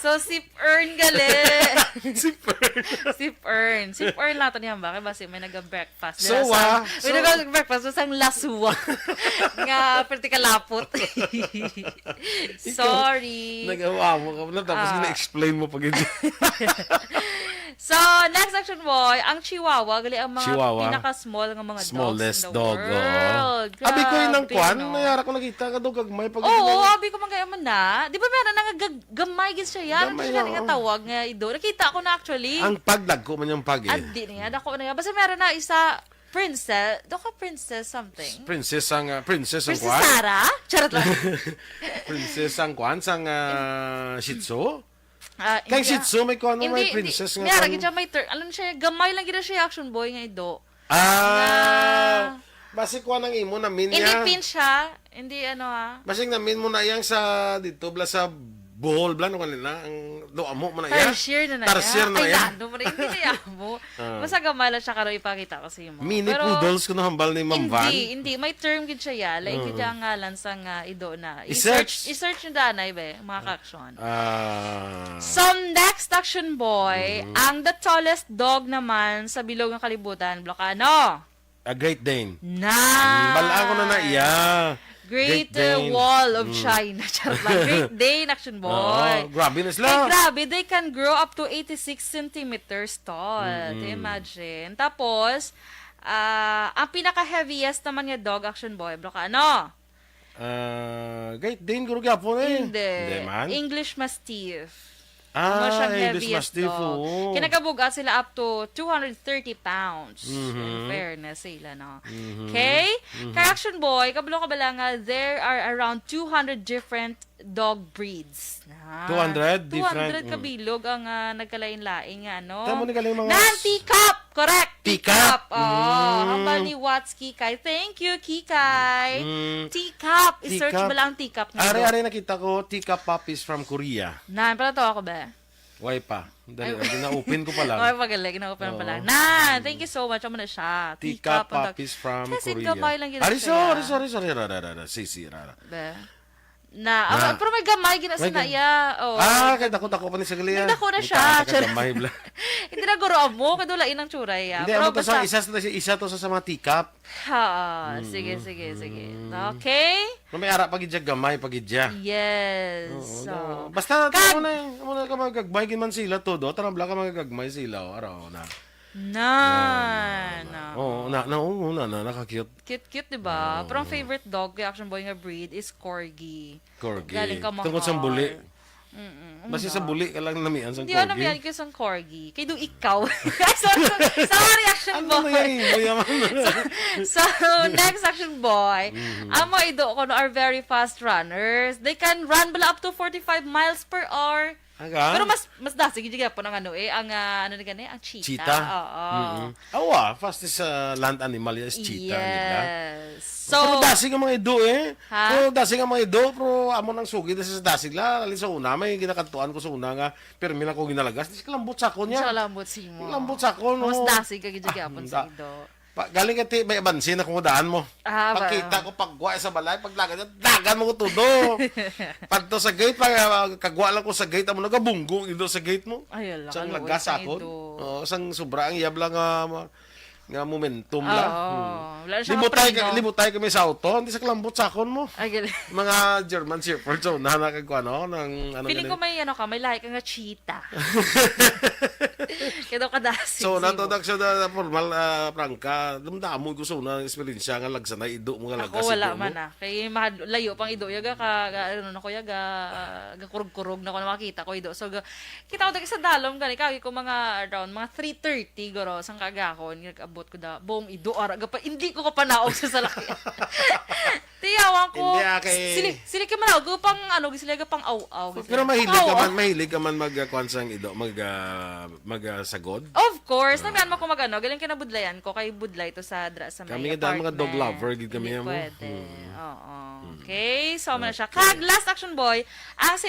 So, sip-earn gali. Sip-earn. Sip-earn natin yan ba? Kasi may nag-breakfast. Suwa. May nag-breakfast. So, sang lasuwa. Nga, perti kalapot. Sorry. Nagawa mo ka na, tapos na-explain mo pag ito. So, next Action Boy, ang Chihuahua, gali ang mga Chihuahua. pinaka-small ng mga Smallest dogs in the dog, world. Abi ko yun ng Grabe, kwan, no? mayara ko nakita ka doon kagmay pag Oo, abi ko man kaya man na. Di ba meron nga gamay gid siya yan? Ano Gamay siya na, nga tawag nga ido? Nakita ko na actually. Ang paglag ko man yung pag eh. Andi na yan. Ako na yan. Basta meron na isa, Princess, do ka princess something? Princess ang Princess kwan. Sarah? Charot lang. Princess ang kwan sang Shih Tzu. Ah, Kay hindi- Shih Tzu may kwan hindi- may hindi- princess nga. Mayara, kwan. gid siya may alam siya, gamay lang gid siya action boy nga ido. Basi kwan ang imo na min Hindi niya. pin siya, hindi ano ha. Basing namin mo na yang sa dito bla sa Bohol bla no kanila ang doa mo na yan. Tarsier na na Tarsier na Ay, yan. lalo mo rin, hindi kaya mo. Basta gamay lang siya karon ipakita ko sa imo. Mini poodles ko na hambal ni Ma'am Van. Hindi. May term gid siya ya. Like, gid ang ngalan sa nga ido na. I-search. I-search yung danay, be, mga ka-action. Ah. Some next action boy, ang the tallest dog naman sa bilog ng kalibutan, Blocano. A Great Dane. Na! Balaan ko na na iya. Great Dane. Wall of China. Charot lang. Great Dane action boy. Grabe na Ay, sila. grabe, they can grow up to 86 centimeters tall. Do you imagine? Tapos, ang pinaka-heaviest naman niya dog action boy, Blocano. Great Dane guro gyapon eh. Hindi. man. English Mastiff. Ano siyang English heaviest Mastiff. dog. Oo. Kinakabugat sila up to 230 pounds. In fairness sila, no? Okay? Kay Action Boy, kabalo ka bala nga, there are around 200 different dog breeds. 200 200 different, kabilog ang nagkalain-laing nga, no? Tama ni galing mga Teacup! Correct! Teacup! Hambal ni Watts Kikay. Thank you, Kikay. Mm. Teacup! I-search Teacup. mo lang teacup nga. Are nakita ko teacup puppies from Korea. Pala to ako ba? Why pa? Dali, na-open ko pa lang. Okay, pagaling. Ginawa pa lang. Thank you so much. Amo na siya. Teacup ang puppies from Kasi Korea. gamay lang ginasa Sorry. Sisi, rara. Pero may gamay ginasa May na iya. Oh. Kaya dako pa ni sa gali. Nagdako na siya. Gamay bla. Hindi na guro mo. Kadulain ng tsuray. Hindi, ano to sa isa to sa mga teacup. Sige. Okay? No may ara pagidya gamay pagidya. Yes. Basta tamo na ka magagbay man sila todo. Tarambla ka magagmay sila araw na. Nakaka-cute. Cute, di ba? Pero ang favorite dog, yung action boy nga breed, is Corgi. Corgi. Galing ka mahal. Tungkol sa buli. Basta sa buli ka lang namian sa Hindi Corgi. ko namiyan ko sa Corgi. Kaya doon ikaw. Sorry, action Ano boy. na yan? Mayaman. So, next action boy, ang mga ido ko are very fast runners. They can run bala up to 45 miles per hour. Pero mas dasig yung po ng ang ano na gani, ang cheetah. Cheetah? Oo. Awa, fastest land animal is cheetah. Nila. Yes. Pero So, dasig ang mga ido eh. Ha? Pero dasig ang mga ido, pero amo nang sugi na sa dasig la. Alin sa una, may ginakantuan ko sa una nga, pero mila ko ginalagas. Di kalambot sa ako niya. siya lambot si mo. Lambot sa ako, no? Mas dasig ka gid-gyapon sa ido. Galing ka may abansin na kung daan mo. Pagkita ko pagwa sa balay, paglagad dagan mo ko tudo. Padto sa gate, kagwa lang ko sa gate, amo nagabunggo ido sa gate mo. Ay, ala, Sang kaluoy lagas sang ako. ido. Oo, sang sobra ang iyab lang nga momentum la. Wala siya mapreno. Libutay kami sa auto, hindi sa klambot sakon mo. Ay, galing. Mga German Shepherd, so nanakagwa no ng ano Feeling ko may may lahi ka nga cheetah. Kaya daw kadasig. So natudak siya na formal prangka, dumdamo ko so na esperiensya nga lagsanay ido mo nga lagas. Ako wala ido mo. man kay layo pang ido yaga ano na ko yaga kurog-kurog na ko na makita ko ido. So kita ko dagi sa dalom gani kagi ko mga around mga 3:30 goro sang kagahon nagabot ko da buong ido ara pa hindi ko kapanaog sa salaki. Tiyawan ko. Hindi Sili ka man ako pang ano sila pang aw-aw. Pero mahilig ka man magkuan sang ido, magsagod. Of course, naman mo ko magano, galing kinabudlayan ko kay budlay to sa dra sa may Kami nga mga dog apartment. lover gid kami Hindi mo. pwede. Oo. Okay, so man siya. Kag last action boy, ang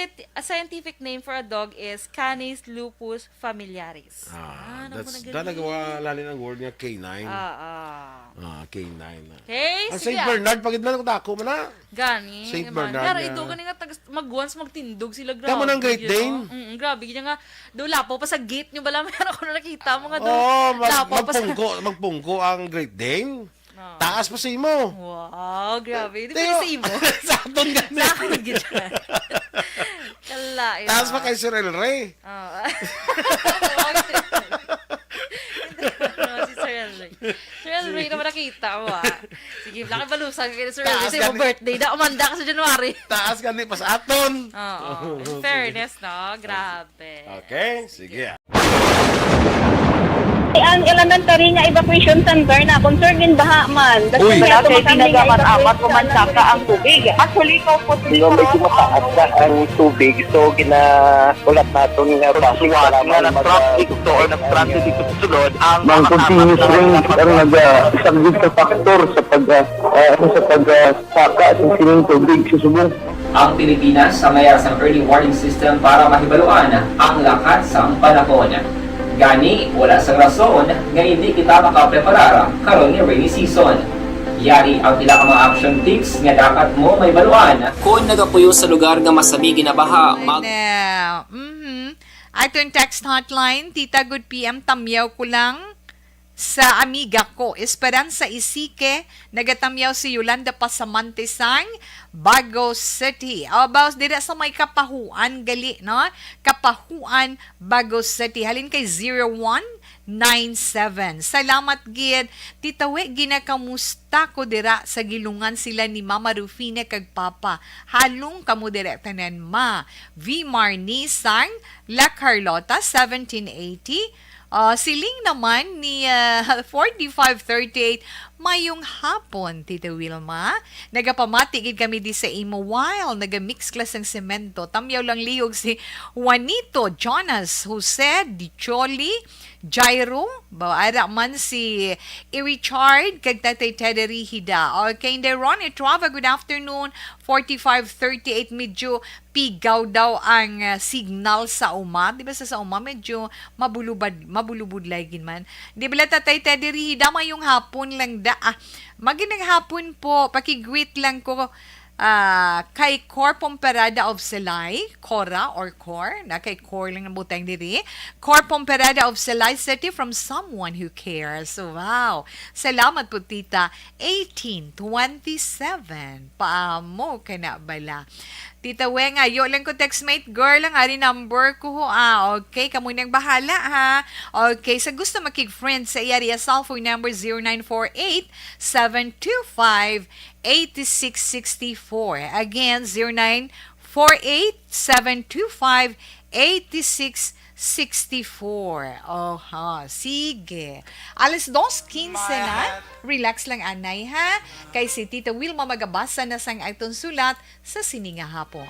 scientific name for a dog is Canis lupus familiaris. That's nagawa lalin ang word nga K9. K9. Okay, Ang sige. St. Bernard pagid na dako man na. Gani. Saint Bernard Pero nga. ito gani nga mag-once magtindog sila grabe. Tama ng Great you know? Dane? Grabe gid nga do lapo pa sa gate nyo bala meron ako na nakita mga do. Oh, lapo pa sa magpungko ang Great Dane. Taas pa sa imo. Wow, grabe. Di Teo. ba sa imo? Sa aton gani. Sa akin gid. Kala. Taas pa kay Sir El Rey. Si Sir Elray. Sir Elray naman nakita mo Sige, laki balusan kay Sir Elray Taas sa iyong gani. birthday na umanda ka sa January. Taas gani pa sa aton. Oo. In fairness, no? Grabe. Okay, sige. ang elementary nga evacuation center na concern din baha man. Uy. Kaya Kaya tinagaman amat evacuation kumansaka ang tubig. Actually, ko po Di ba medyo mataas na ang tubig, so ginaulat natin nga traffic para nga ng traffic to or nag-transit dito sa sulod ang Mang continuous rain ang isang good na factor sa pagsaka at sining tubig sa subong. Ang Pilipinas sa mayas ang early warning system para mahibaluan ang lakat sa panahon. Gani, wala sa rason nga hindi kita makapreparar karon ni rainy season. Yari ang pila ka mga action tips nga dapat mo may baluan. Kung nagapuyo sa lugar nga masabi ginabaha, Now, Atong text hotline, Tita Good PM, tamyaw ko lang sa amiga ko. Esperanza Isike, nagatamyaw si Yolanda Pasamantisang, Bago City. About dira sa may Kapahuan, gali, no? Kapahuan, Bago City. Halin kay 0197. Salamat, Gid. Tita We, ginakamusta ko dira sa gilungan sila ni Mama Rufina kag Papa. Halong kamo dira tanan ma. V. Marnisang, La Carlota, 1780. Siling naman ni 4538, mayong hapon, Tita Wilma. Nagapamatigid kami di sa imo while nagamix class ng semento. Tamyaw lang liyog si Juanito, Jonas, Jose, Dicholi, Jairo, baara man si Richard, kag Tatay Teddy Hida. Okay, hindi Ronnie Trava, good afternoon. 4538, medyo pigaw daw ang signal sa uma. Di ba sa uma, medyo mabulubod lagin man. Di ba Tatay Teddy Hida, mayong hapon lang da. Maginang hapon po, pakigreet lang ko kay Cor Pomperada of Selay, Cora or Cor, na kay Cor lang ang butang diri. Cor Pomperada of Selay City from someone who cares. Wow. Salamat po, Tita. 1827. Paamo ka na bala. Tita Wenga, yo lang ko textmate girl lang ari number ko ho. Okay, kamu nang bahala ha. Okay, sa gusto makig-friend sa area cellphone number 0948-725-8664. Again, 0948-725-8664. Oh, ha. Sige. Alas 2:15 na. Relax lang, anay, ha? Kay si Tita Wilma magabasa na sang itong sulat sa sininga hapon.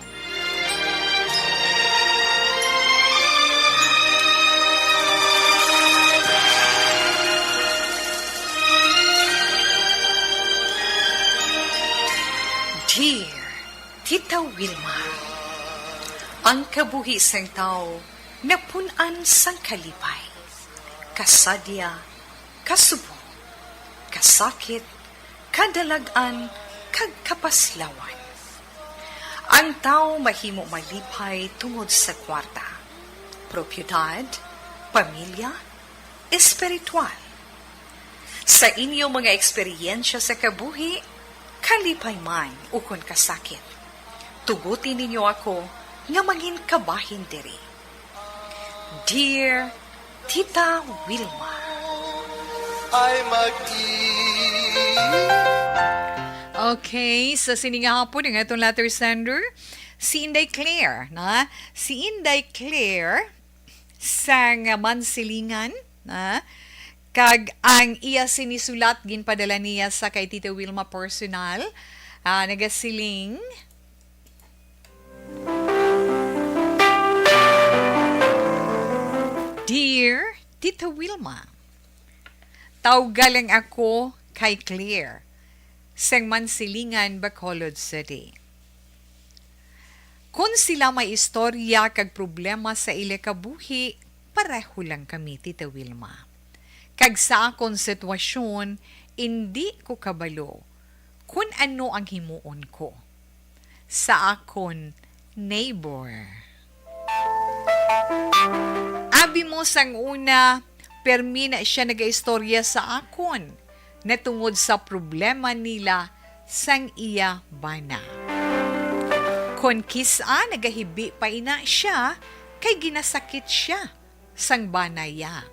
Dear Tita Wilma, ang kabuhi sang tao napunan sang kalipay, kasadya, kasubo, kasakit, kadalagan, kag kapaslawan. Ang tao mahimo malipay tungod sa kwarta, propiedad, pamilya, espiritual. Sa inyong mga eksperyensya sa kabuhi, kalipay man ukon kasakit, tugutin ninyo ako nga maging kabahin diri. Dear Tita Wilma, okay, sa sininga hapon ng itong letter sender, si Inday Claire, na? Si Inday Claire sang Mansilingan, na? Kag ang iya sinisulat ginpadala niya sa kay Tita Wilma personal, nagasiling, Dear Tita Wilma, tawgalang ako kay Claire, sang Mansilingan, Bacolod City. Kung sila may istorya kag problema sa ila kabuhi, pareho lang kami, Tita Wilma. Kag sa akong sitwasyon, hindi ko kabalo kung ano ang himuon ko. Sa akon neighbor. Abi mo sang una, permi na siya nag-istorya sa akon na tungod sa problema nila sang iya bana. Kon kisa nagahibi pa ina siya, kay ginasakit siya sang banaya.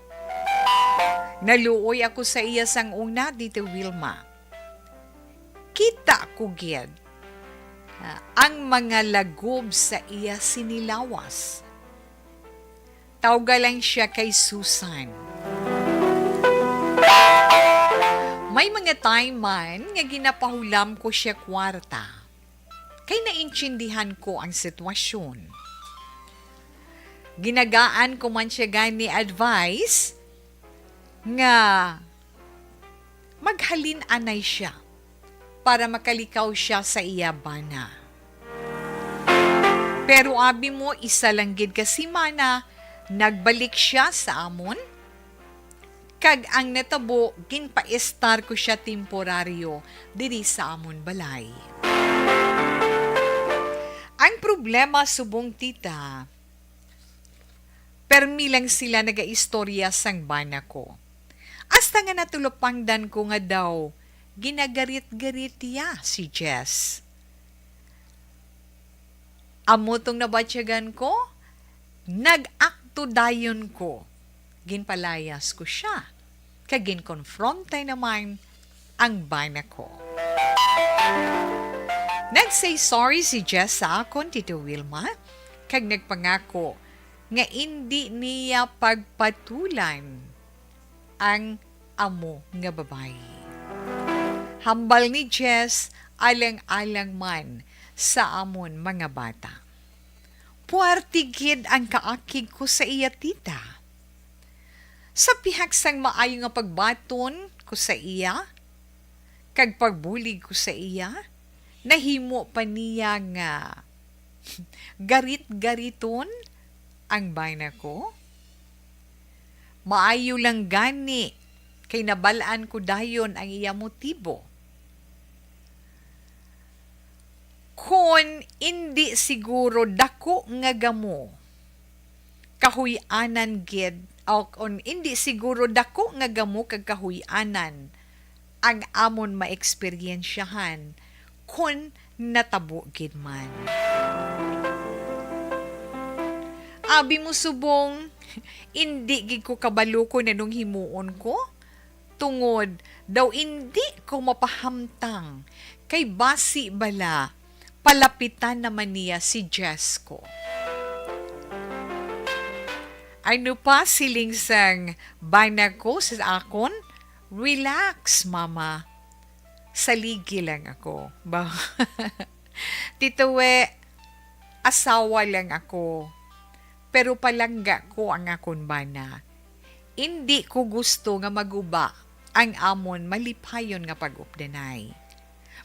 Naluoy ako sa iya sang una, Tita Wilma. Kita ko gid ang mga lagob sa iya sinilawas. Tawga lang siya kay Susan. May mga time man nga ginapahulam ko siya kwarta. Kay naintindihan ko ang sitwasyon. Ginagaan ko man siya gani advice nga maghalin anay siya para makalikaw siya sa iya bana. Pero abi mo isa lang gid kasi mana nagbalik siya sa amon. Kag ang natabo ginpa-estar ko siya temporaryo diri sa amon balay. Ang problema subong tita, permi lang sila nagaistorya sang bana ko. Hasta nga natulopangdan ko nga daw, ginagarit-garit ya si Jess. Amo tong nabatsyagan ko, nag-akto dayon ko. Ginpalayas ko siya. Kagin konfrontay naman ang bana ko. Nag-say sorry si Jess sa akon, Tito Wilma, kag nagpangako nga hindi niya pagpatulan ang amo nga babae. Hambal ni Jess alang-alang man sa amon mga bata. Puartigid ang kaakig ko sa iya tita. Sa pihak sang maayo nga pagbaton ko sa iya, kag pagbulig ko sa iya, nahimo pa niya nga garit-gariton ang bana ko. Maayo lang gani kay nabalaan ko dayon ang iya motibo. Kung hindi siguro dako nga gamo, kahuy-anan gid, o kung hindi siguro dako nga gamo kag kahuy-anan ang amon maeksperiensyahan kung natabo gid man. Abi mo subong, hindi gid ko kabalo ko na nung himuon ko. Tungod, daw hindi ko mapahamtang kay basi bala, palapitan naman niya si Jess ko. Ano pa siling sang bana ko sa akon? Relax, mama. Saligi lang ako. Tituwe, asawa lang ako. Pero palangga ko ang akon bana. Hindi ko gusto nga maguba ang amon malipayon nga pag-updanay.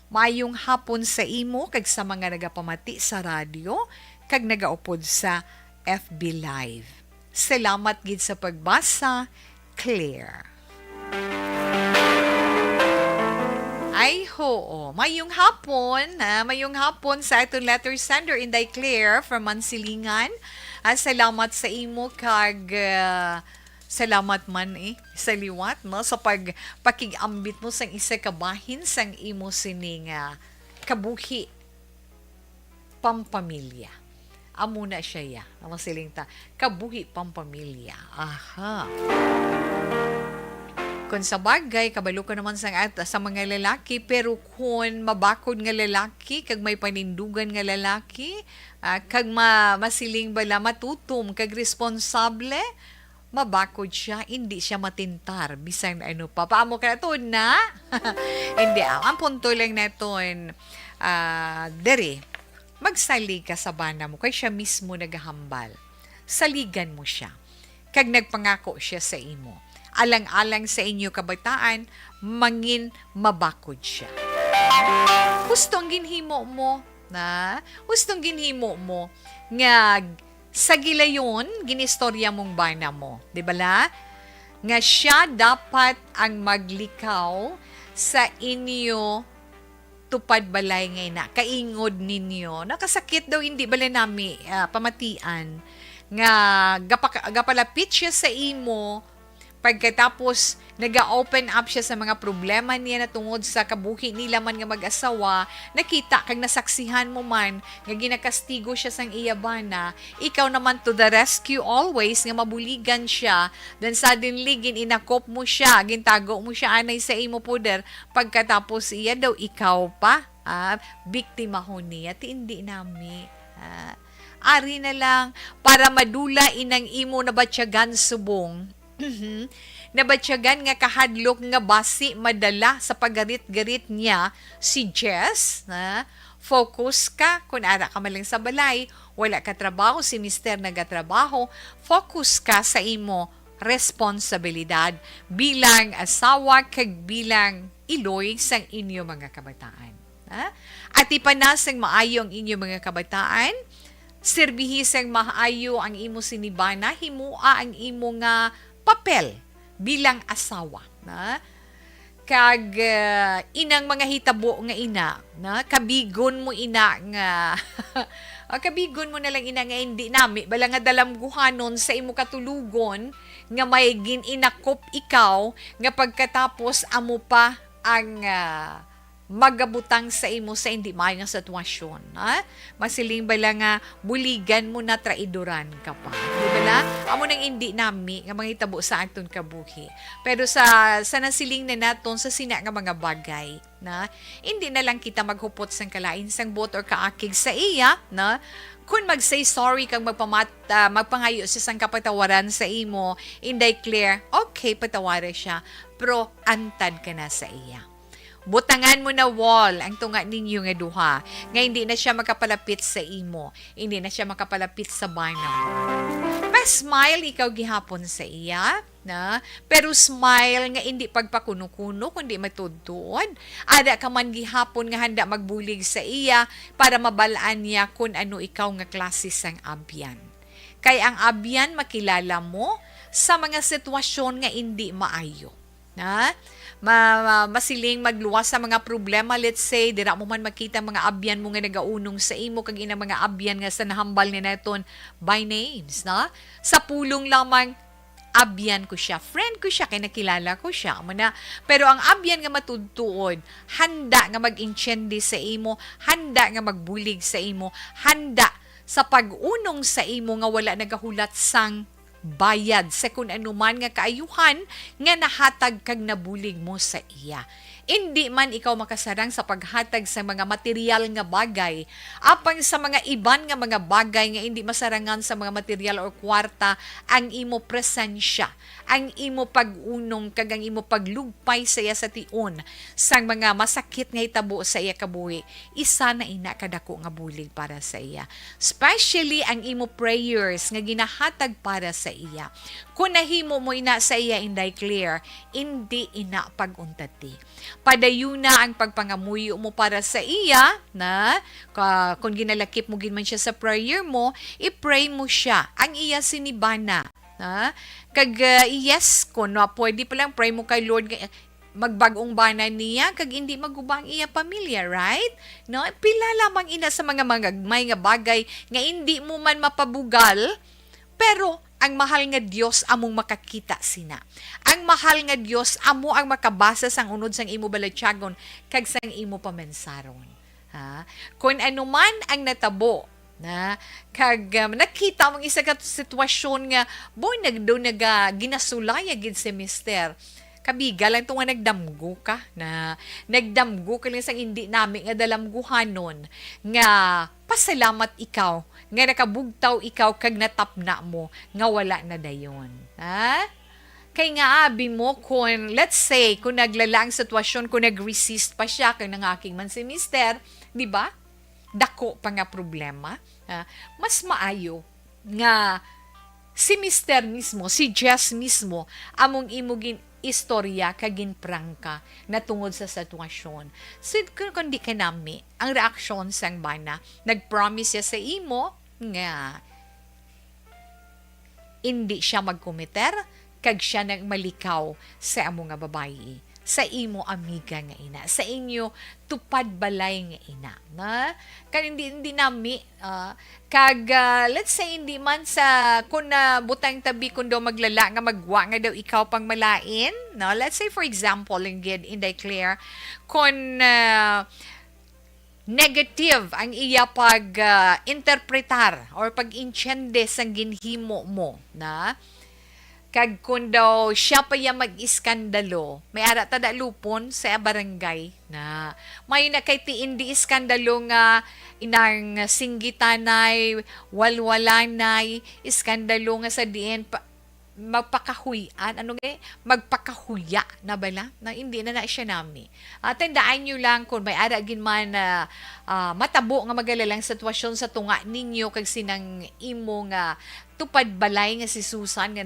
Mayong hapon sa imo kag sa mga nagapamati sa radyo kag nagaupod sa FB Live. Salamat gid sa pagbasa, Claire. Ay hoo, mayong hapon sa itong letter sender Inday Claire from Mansilingan. Salamat sa imo kag salamat man sa liwat no sa pagpakigambit mo sang isa ka bahin sang imo sining kabuhi pampamilya. Amo na siya ya. Ang siling ta kabuhi pampamilya. Aha. Kung sa bagay, kabalo ka naman sa mga lalaki, pero kung mabakod nga lalaki, kag may panindugan nga lalaki, kag masiling bala matutom, kag responsable, mabakod siya, hindi siya matintar. Bisan ano pa. Paamo ka na to na? Hindi. Ang punto lang na ito, dere, magsali ka sa bana mo, kay siya mismo naghahambal. Saligan mo siya. Kag nagpangako siya sa imo. Alang-alang sa inyo kabataan, mangin mabakod siya. Hustong ginhimo mo, nga sa gilayon, ginistorya mong bana mo. Di ba la? Nga siya dapat ang maglikaw sa inyo tupad balay ngay na. Kaingod ninyo. Nakasakit daw, hindi bala nami pamatian. Nga gapalapit siya sa imo, pagkatapos nag-open up siya sa mga problema niya na tungod sa kabuhi nila man nga mag-asawa, nakita kag nasaksihan mo man nga ginakastigo siya sang iyabana, ikaw naman to the rescue always nga mabuligan siya, then suddenly ginakop mo siya, gintago mo siya anay sa imo puder, pagkatapos iya daw ikaw pa, biktima ho niya, hindi nami. Ari na lang para madula inang imo na batyagan subong. nabatyagan nga kahadlok nga basi madala sa paggarit-garit niya si Jess, na focus ka kung ara ka malang sa balay, wala ka trabaho, si Mister nagatrabaho, focus ka sa imo responsibilidad bilang asawa kag bilang iloy sang inyo mga kabataan. Ha? At ipanasang maayo ang inyo mga kabataan, serbihisang maayo ang imo sinibana, himua ang imo nga papel bilang asawa. Na? Kag inang mga hitabo nga ina, na? Kabigon mo ina nga, kabigon mo na lang ina nga hindi nami, bala nga dalamguhanon sa imo katulugon, nga may gininakop ikaw, nga pagkatapos amo pa ang magabutang sa imo sa hindi maayong sitwasyon. Ha? Masiling bala nga buligan mo na traidoran ka pa. Di ba na? Amo nang hindi nami nga mga hitabo sa aton kabuhi. Pero sa nasiling na naton sa sina nga mga bagay, na hindi na lang kita maghupot sang kalain sang bot or kaakig sa iya, na kung mag-say sorry kang magpangayo sa sang kapatawaran sa imo, inday clear, okay, patawaran siya, pero antad ka na sa iya. Butangan mo na wall ang tunga ninyo nga duha, nga hindi na siya makapalapit sa imo, hindi na siya makapalapit sa bana mo. Pa-smile ikaw gihapon sa iya, na? Pero smile nga hindi pagpakuno-kuno, kundi matudtuon. Ada ka man gihapon nga handa magbulig sa iya para mabalaan niya kung ano ikaw nga klase sang abyan. Kay ang abyan makilala mo sa mga sitwasyon nga hindi maayo. Na? Masiling magluwas sa mga problema, let's say, dira mo man makita mga abyan mo nga nagaunong sa imo, kag ina mga abyan nga sa nahambal ni naton by names, na? Sa pulong lamang, abyan ko siya, friend ko siya, kay nakilala ko siya. Pero ang abyan nga matudtuon, handa nga mag-inchendi sa imo, handa nga magbulig sa imo, handa sa pag-unong sa imo nga wala nagahulat sang bayad sa kung anuman nga kaayuhan nga nahatag kag nabulig mo sa iya. Hindi man ikaw makasarang sa paghatag sa mga material nga bagay, apang sa mga iban nga mga bagay nga hindi masarangan sa mga material or kwarta, ang imo presensya, ang imo pag-unong kag ang imo paglugpay sa iya sa tion sang mga masakit nga hitabo sa iya kabuhi, isa na ina kadako nga bulig para sa iya. Especially ang imo prayers nga ginahatag para sa iya. Kung nahimo mo ina sa iya inday clear, hindi ina paguntati. Padayuna ang pagpangamuyo mo para sa iya, na kung ginalakip mo man siya sa prayer mo, i-pray mo siya ang iya sinibana. Kag yes, kung pwede pa lang pray mo kay Lord, magbagong bana niya, kag hindi magubang iya pamilya, right? No? Pila lamang ina sa mga may nga bagay nga hindi mo man mapabugal, pero ang mahal nga Dios among makakita sina. Ang mahal nga Dios amo ang makabasa sang unod sang imo balatyagon kag sang imo pamensaron. Ha? Kung ano man ang natabo, na kag nakita mong isa ka sitwasyon nga boy ginasulaya gid si Mister, kabiga lang ito nga nagdamgo ka, na nagdamgo ka lang sang hindi namin nga dalamguhanon, nga pasalamat ikaw, nga nakabugtaw ikaw kag natapna mo, nga wala na dayon. Ha? Kay nga abi mo, kung let's say, kung naglala ang sitwasyon, kung nag-resist pa siya, kung nangaking man si Mister, di ba? Dako pa nga problema. Mas maayo nga si Mister mismo, si Jess mismo, among imugin istorya kagin prangka na tungod sa sitwasyon. So, kung di ka nami, ang reaksyon sang bana, nag-promise siya sa imo nga hindi siya magkomiter, kag siya nagmalikaw sa amo nga babayi, sa imo amiga nga ina, sa inyo tupad balay nga ina, na kag hindi nami kag let's say hindi man sa kun butang tabi kun daw maglala nga magwa nga daw ikaw pang malain, no? Let's say for example in declare kun negative ang iya pag interpretar or pag-intiende sang ginhimo mo, na kag kung daw siya pa yung mag-iskandalo, may ara tada lupon sa barangay, na may na kay tiin di iskandalo nga inang singgitanay, walwalanay, iskandalo nga sa diin magpakahuyan, magpakahuya na bala, na hindi na siya nami. Tandaan nyo lang kung may aragin man na matabo nga magalalang sitwasyon sa tunga ninyo kag sinang imo nga tupad balay nga si Susan nga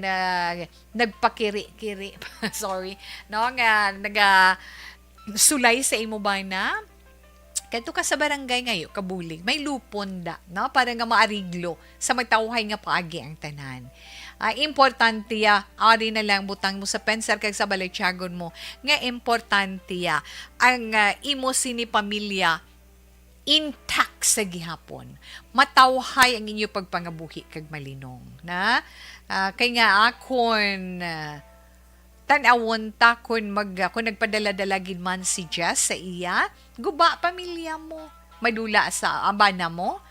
nagpakiri-kiri sorry no nga sulay sa imo ba na kadto ka sa barangay ngayo kabulig may lupon da no para nga maariglo sa magtawhay nga paagi ang tanan. Importante ari na lang butang mo sa pensar kag sa balaytyagon mo nga importante ang imo sini pamilya intact sa gihapon. Matawhay ang inyo pagpangabuhi kag malinong na kay nga akon tanawon ta kung nagpadala-dala gid man si Jess sa iya, guba pamilya mo, madula sa abana mo,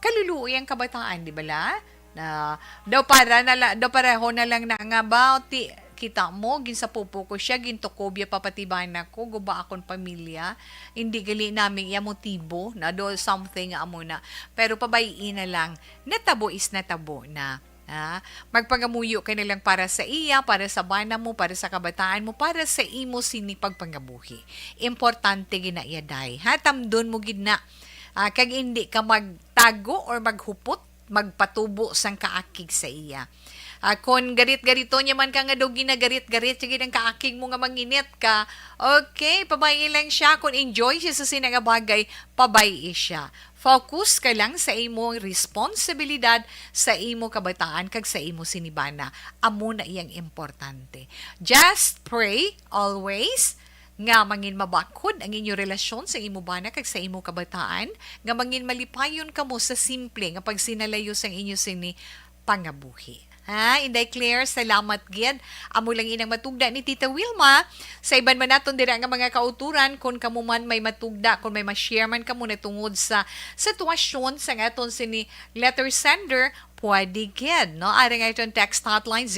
kaluluoy ang kabataan, di ba la? Na daw pareho na lang na nga ba kita mo gin sa pupo ko siya gin tokobya papatibayan ako guba akon pamilya hindi gali namin iya motibo na do something amo na pero pabayin na lang natabo is natabo na. Magpangamuyo ka na lang para sa iya, para sa bana mo, para sa kabataan mo, para sa imo sini pagpangabuhi. Importante ginaiyaday. Tamdon mo gid na. Kag hindi ka magtago or maghupot, magpatubo sang kaakig sa iya. Kung garit-garito niya man ka nga daw ginagarit-garit, sige ng kaakig mo nga manginit ka, okay, pabayi lang siya. Kung enjoy siya sa sinanga bagay, pabayi siya. Focus ka lang sa imo responsibilidad sa imo kabataan kag sa imo sinibana. Amo na iyang importante. Just pray always nga mangin mabakod ang inyo relasyon sa imo bana kag sa imo kabataan, nga mangin malipayon kamo sa simple nga pagsinalayo sang inyo sini pangabuhi. Inday Claire, salamat gid. Amo lang inang matugda ni Tita Wilma. Sa iban man naton dira nga mga kauturan kung kamo man may matugda, kung may ma-share man kamo na tungod sa sitwasyon sa aton sini letter sender, pwede gid, no? Ari nga itong text hotline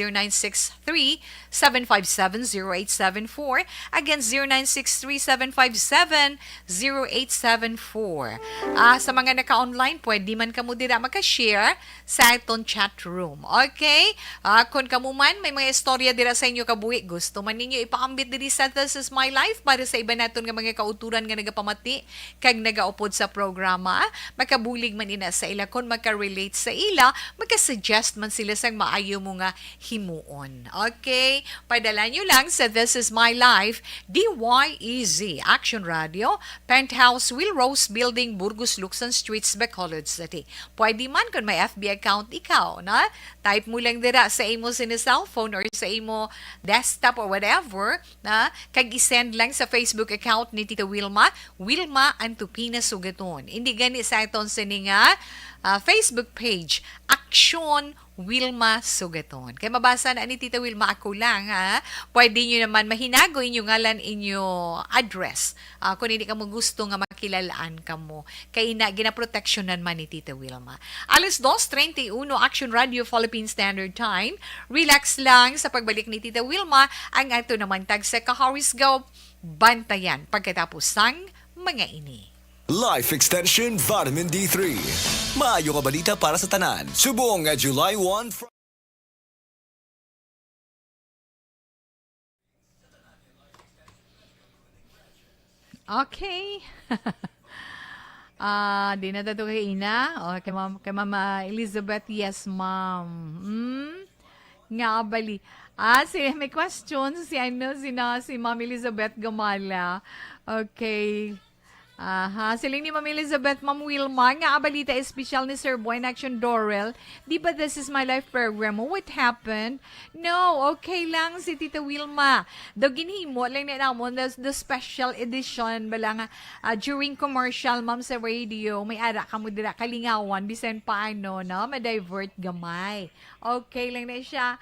0963-757-0874. Again, 0963-757-0874. Sa mga naka-online, pwede man kamo dira maka-share sa itong chat room. Okay? Kung kamo man, may mga istorya dira sa inyo kabuhi, gusto man ninyo ipaambit diri sa This Is My Life para sa iba naton nga mga kauturan nga nagapamati kag nagaupod sa programa, makabulig man ina sa ila kung maka-relate sa ila, magka-suggest man sila sang maayo mo nga himuon. Okay? Padala nyo lang sa This Is My Life, DYEZ, Action Radio, Penthouse, Wilrose Building, Burgos, Luksan Streets, Bacolod City. Pwede man kung may FB account ikaw, na? Type mo lang dira sa imo sini cellphone or sa imo desktop or whatever, na? Kag isend lang sa Facebook account ni Tita Wilma, Wilma Antupina Sugaton. Hindi gani sa iton sini nga Facebook page, Action Wilma Sugaton. Kaya mabasa na ni Tita Wilma ako lang, ha? Pwede nyo naman mahinago inyo ngalan, inyo address. Kung hindi ka mo gusto nga makilalaan ka mo. Kaya ginaproteksyonan man ni Tita Wilma. Alas 2:31, Action Radio Philippine Standard Time. Relax lang sa pagbalik ni Tita Wilma. Ang ato naman tag sa Kaharisgaw, bantayan pagkatapos sang mga ini. Life Extension Vitamin D3. Maayo nga balita para sa tanan. Subong nga July 1 Okay. Di na dato kay Ina. O, kay Mama Elizabeth, yes, ma'am. Nga bali. May question si Ma'am Elizabeth Gamala. Okay. Siling ni Ma'am Elizabeth, Ma'am Wilma, nga balita espesyal ni Sir Boy in Action Dorel. Di ba This Is My Life program? What happened? No, okay lang si Tita Wilma. Daw ginhimo lang na namon the special edition bala nga during commercial, ma'am, sa radio, may ara ka mo dira kalingawan, bisan paano, no? Ma-divert gamay. Okay lang na siya.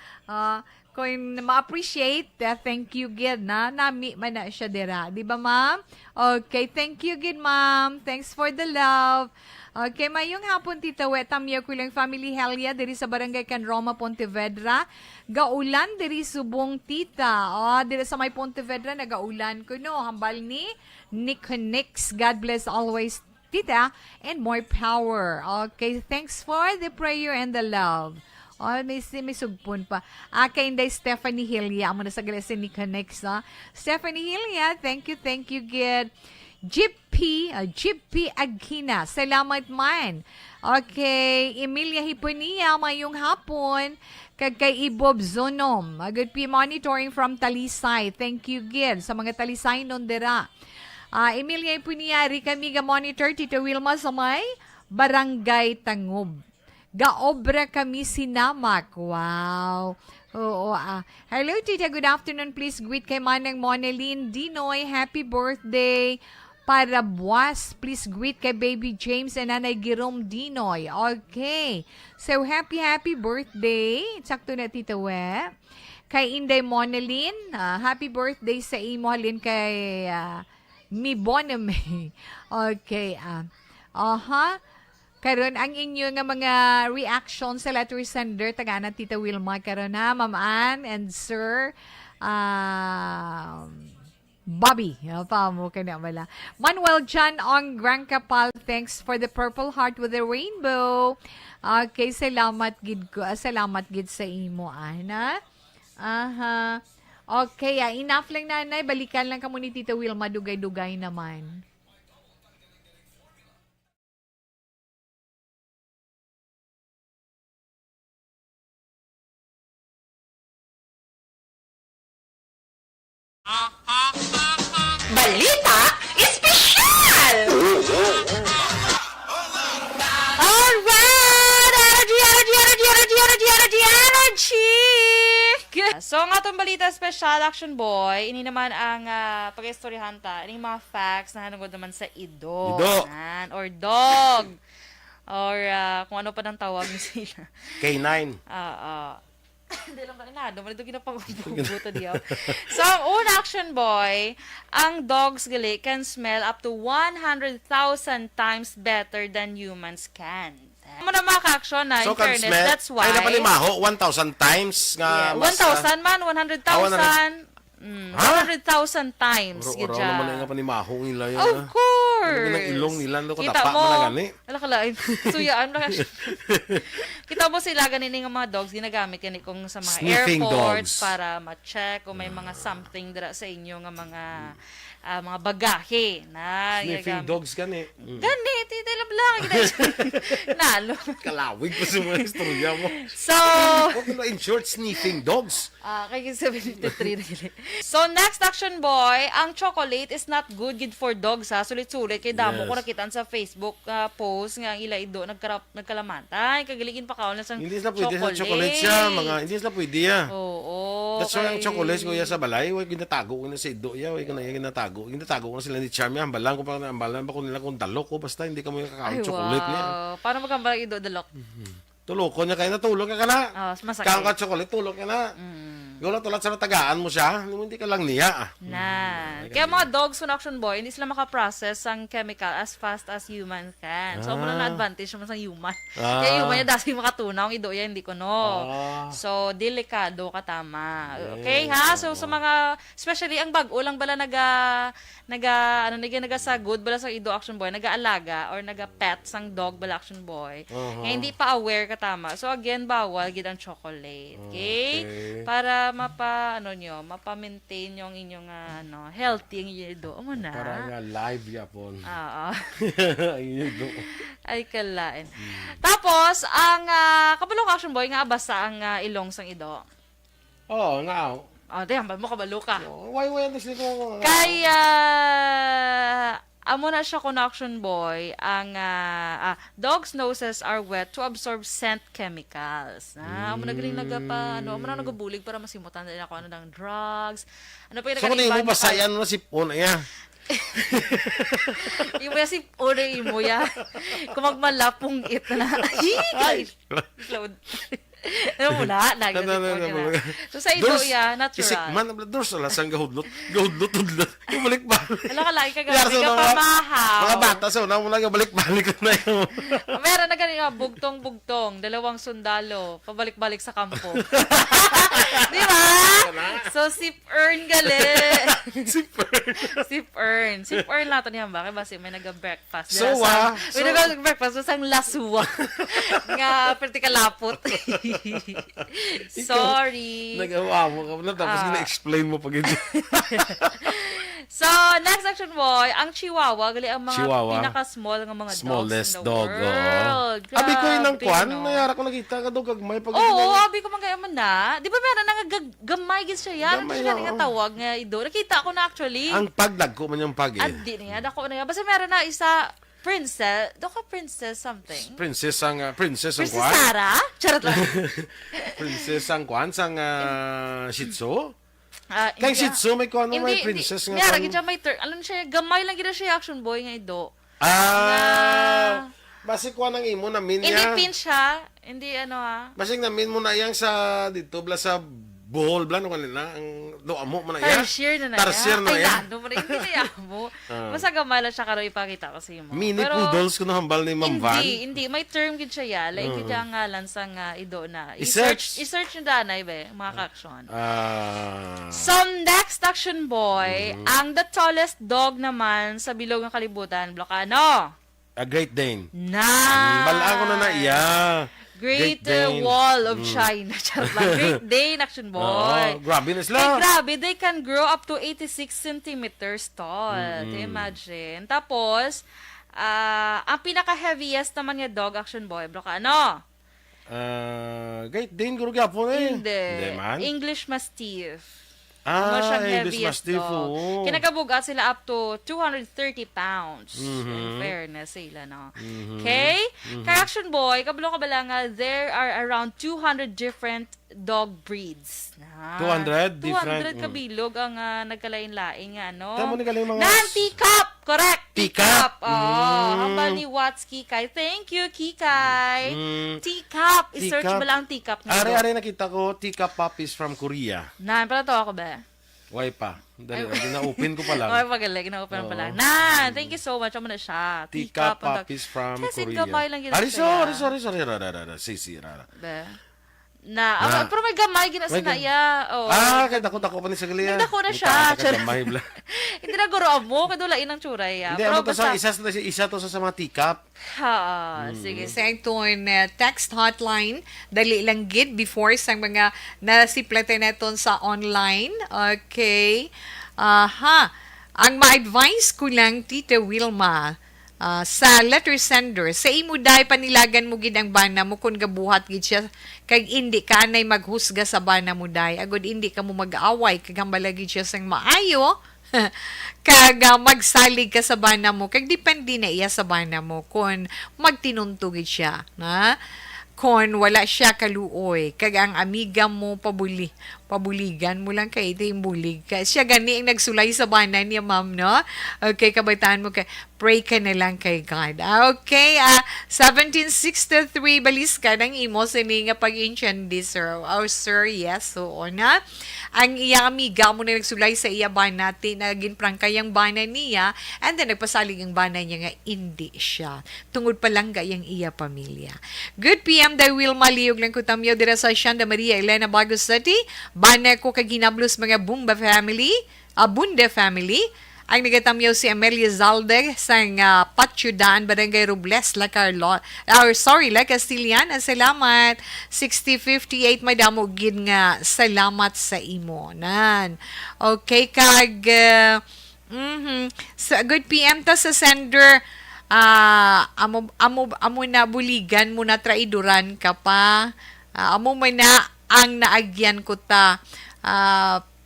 Kung ma-appreciate, thank you gid na. Nami man na siya dira. Di ba, ma'am? Okay, thank you gid, ma'am. Thanks for the love. Okay, mayong hapon, Tita Wet. Tamya ko lang family Helia diri sa Barangay Canroma, Pontevedra. Gaulan diri subong, Tita. Diri sa may Pontevedra, nagaulan ko, no? Hambal ni Nick Nix. God bless always, Tita. And more power. Okay, thanks for the prayer and the love. Oh, may sugpon pa. Kay Inday Stephanie Hilya. Amo na sa galasin ni Connects, ha? Stephanie Hilya, thank you, good. GP Agkina, salamat man. Okay, Emilia Hiponia, mayong hapon. Kay Ibob Zonom, good P monitoring from Talisay. Thank you, good. Sa mga Talisay nun dira. Emilia Hiponia, Rica Miga Monitor, Tito Wilma sa may Barangay Tangob. Gaobra kami sinamak. Wow. Oo. Hello, Tita. Good afternoon. Please greet kay Manang Monelin Dinoy. Happy birthday. Para buwas, please greet kay Baby James and Nanay Girom Dinoy. Okay. So, happy birthday. Sakto na, Tita We. Kay Inday Monelin, happy birthday sa imo halin kay Mi Boname. Okay. Karon ang inyo nga mga reaction sa letter sender taga na Tita Wilma karon na Ma'am Ann and Sir Bobby. Mo kana wala. Manuel John Ong Grand Capal, thanks for the purple heart with the rainbow. Okay, salamat gid ko. Salamat gid sa imo ana. Okay, enough lang nanay, balikan lang kamo ni Tita Wilma dugay-dugay naman. Balita Espesyal! Alright! Energy! So, ang atong balita special, Action Boy, ini naman ang pag-istoryahan ta, ini mga facts na hanungod naman sa ido. Yan, or dog. Or kung ano pa nang tawag niyo sila. K9. Hindi lang kanina. Ito ginapag-buto diyaw. So, ang una, Action Boy, ang dogs gali can smell up to 100,000 times better than humans can. Mo na mga ka-action na, in fairness, that's why. Ay, napalimaho, 1,000 times nga. 1,000 man, 100,000. 100,000 times. Oro naman nga panimaho nila yun. Of course. Ang ilong nila, no, Kita katapa mo, na gani. alakalain, suyaan na. Kita mo sila ganini nga mga dogs, ginagamit yan kung sa mga Sniffing airports dogs. para ma-check kung may mga something dira sa inyo nga mga bagahe na Sniffing dogs gani. Gani, tita lang. Nalo. Kalawig pa sa mga istorya mo. So, Huwag na in short, sniffing dogs. kay 73 na gili. So, next Action Boy, ang chocolate is not good for dogs, ha? Sulit-sulit. Kay damo Yes. ko nakitaan sa Facebook post nga ang ila ido nagkalamantay. Kagaligin pa kaon na sang Hindi sila pwede sa chocolate siya. Hindi sila pwede ya. Oo. That's why ang chocolate ko ya sa balay, huwag ginatago ko na sa ido ya, huwag ginatago. Ginatago ko na sila ni Charmy, ambalan ko pa ba ko nila kung dalok ko, basta hindi ka mo yung kakaon chocolate niya. Paano magkambal ido dalok? Tulog ko niya kayo na tulog ka na. Masakit. Kang ka chocolate, tulog ka na. Yung tulad sa tagaan mo siya, hindi ka lang niya. Kaya mga dogs on Action Boy, hindi sila makaprocess ang chemical as fast as humans can. So, muna na advantage naman sa human. Kaya human niya dasi makatunaw, ang ido yan, hindi ko no. So, delikado ka tama. Okay, ha? So, sa mga, especially ang bag-o lang bala nagasagod bala sa ido Action Boy, nag-aalaga or nag-pet sang dog bala Action Boy. Kaya hindi pa aware ka tama. So, again, bawal gid ang chocolate. Okay? Para mapa-maintain yung inyong healthy ang inyong ido. Amo na. Para nga live yapon. Oo. Ang ido. Ay, kalain. Tapos, ang kabalong Action Boy nga basa ang ilong sang ido. Oo, nga. Damn, mo kabalo ka. Why, this ko. Kaya, amo na siya kung Action Boy, ang dogs' noses are wet to absorb scent chemicals. Amo na galing amo na nagabulig para masimutan din ako ng drugs. Ano pa yung So, kung hindi mo basayan na si Pon, Yung si Ore mo ya. Kung magmalapong it na. Ay! Load. Ano mo na? So, sa ito, natural. Isikman, doors wala sang gahudlot. Gahudlot. Yung balik-balik. Alam ka lagi ka gawin ka pamahaw. Mga bata sa una mo lang balik-balik na yun. Meron na ganun bugtong-bugtong, dalawang sundalo, pabalik-balik sa kampo. Di ba? So, sip earn gali. Sip earn natin yan ba? Kasi may nag-breakfast. So, may nag-breakfast. So, sang lasuwa. Nga, perti kalapot. Sorry. Nagawa mo ka na, tapos gina-explain mo pag hindi. So, next action boy, ang Chihuahua, gali ang mga Chihuahua. pinaka-small ng mga Smallest dogs in the dog, world. Abi ko yun ang Grabe, kwan, no? nayara ko nakita ka daw kagmay pag Oo, abi ko man man na. Di ba meron nga gamay gid siya yan? Ano Gamay, siya oo. nga tawag nga ido? Nakita ko na actually. ang pagdag ko man yung pag eh. Adi niya, dako na nga. Basta meron na isa, princess, princess something. Princess ang Princess kwan. Sarah? Charot lang. Princess ang kwan sang Shih Tzu. Kay Hindi, Shih Tzu may kwan mo may hindi, princess hindi. nga. Meron gid siya may ano siya, gamay lang gid siya action boy nga ido. Basi kwan ang imo namin Hindi niya. pin siya, hindi ano Basi namin mo na yang sa dito bla sa Bohol bla no kanina ang do amo mo na ya. Tarsier na na Tarsier na Ay, ya. ano mo rin, hindi na mo. Basta gamay lang siya karo ipakita ko sa imo. Mini Pero, poodles ko no hambal ni Ma'am Van. Hindi. May term gid siya ya. Like, gid ang ngalan sa nga ido na. I-search. I-search yung danay, be, mga ka-action. Ah. So, next action boy, ang the tallest dog naman sa bilog ng kalibutan, Blocano. A Great Dane. Na! Balaan ko na na iya. Great Dane. Wall of China. Charot lang. Great Dane, action boy. Grabe na Ay, sila. grabe. They can grow up to 86 centimeters tall. Do you imagine? Tapos, ang pinaka-heaviest naman nga dog, action boy, bro, ano? Great Dane ko gyapon eh. Hindi. man. English Mastiff. Ano siyang English heaviest Mastiff. dog. Oo. Kinakabugat sila up to 230 pounds. In fairness sila, no? Okay? Correction boy, kabalo ka bala nga, there are around 200 different dog breeds. 200 different, 200 kabilog ang nagkalain-lain nga, no? Tama ni galing mga... Nan, teacup! Correct! Teacup! Hambal ni Watts Kikay. Thank you, Kikay. Teacup! I-search Teacup. mo lang ang teacup niyo. Are nakita ko, teacup puppies from Korea. Nan, pala to ako ba? Why pa? Dali, na-open ko pa lang. Okay, pagaling. Ina-open pa lang. Nan, thank you so much. Amo na siya. Teacup ang dog. puppies from Kasi Korea. gamay lang yun Ari, siya. sorry. Sisi, rara. Be. Pero may gamay ginasa na iya. Oh. Kaya dako pa ni Sagali. Nagdako na siya. Gamay bla. Hindi na guro mo. Kadulain ang tsuray. Hindi, ano to sa isa to sa mga teacup. Sige. Sa itong text hotline, dali lang gid before sa mga nasiplete neton sa online. Okay. Ang ma-advise ko lang, Tita Wilma, sa letter sender, sa imo day panilagan mo gid ang bana mo kung gabuhat gid siya kag indi ka nay maghusga sa bana mo day agud indi ka mo mag-away kag hambala gid siya sang maayo kag magsalig ka sa bana mo kag depende na iya sa bana mo kung magtinunto gid siya na kung wala siya kaluoy kag ang amiga mo pabuligan mo lang kay ito yung bulig ka. Siya gani ang nagsulay sa bana niya, ma'am, no? Okay, kabaitaan mo kay pray ka na lang kay God. Okay, 1763 balis ka ng imo sa nga pag-inchendi, sir. Oh, sir, yes. So, na. Ang iya amiga mo na nagsulay sa iya bana, tinagin prangkayang bana niya, and then nagpasalig ang bana niya nga hindi siya. Tungod pa lang gayang iya pamilya. Good PM, da Wilma Liog lang ko tamyaw dira sa Shanda Maria Elena Bagos City. Bana ko kag ginablos mga Bunde family. Ang nagatamyaw si Amelia Zalde sang Patyudan, Barangay Robles, La Castilian. Salamat. 6058 may damo gid nga salamat sa imo. Nan. Okay, kag sa good PM ta sa sender, amo na buligan mo na traidoran ka pa. Amo man na ang naagyan ko ta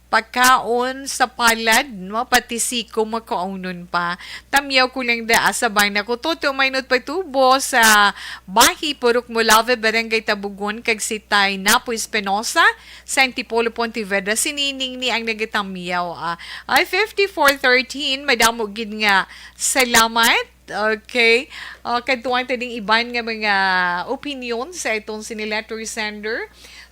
pagkaon sa palad, no? Pati siko makaunon pa. Tamyaw ko lang da sa bana ko. Toto maynot patubo sa Bahi, Purok Mulave, Barangay Tabugon, kag si Tay Napo Espinosa, sa Antipolo, Pontevedra. Sinining ni ang nagatamyaw. Ay, 5413, madamo gid nga salamat. Okay. Kantuan tading iban nga mga opinion sa itong siniletter sender.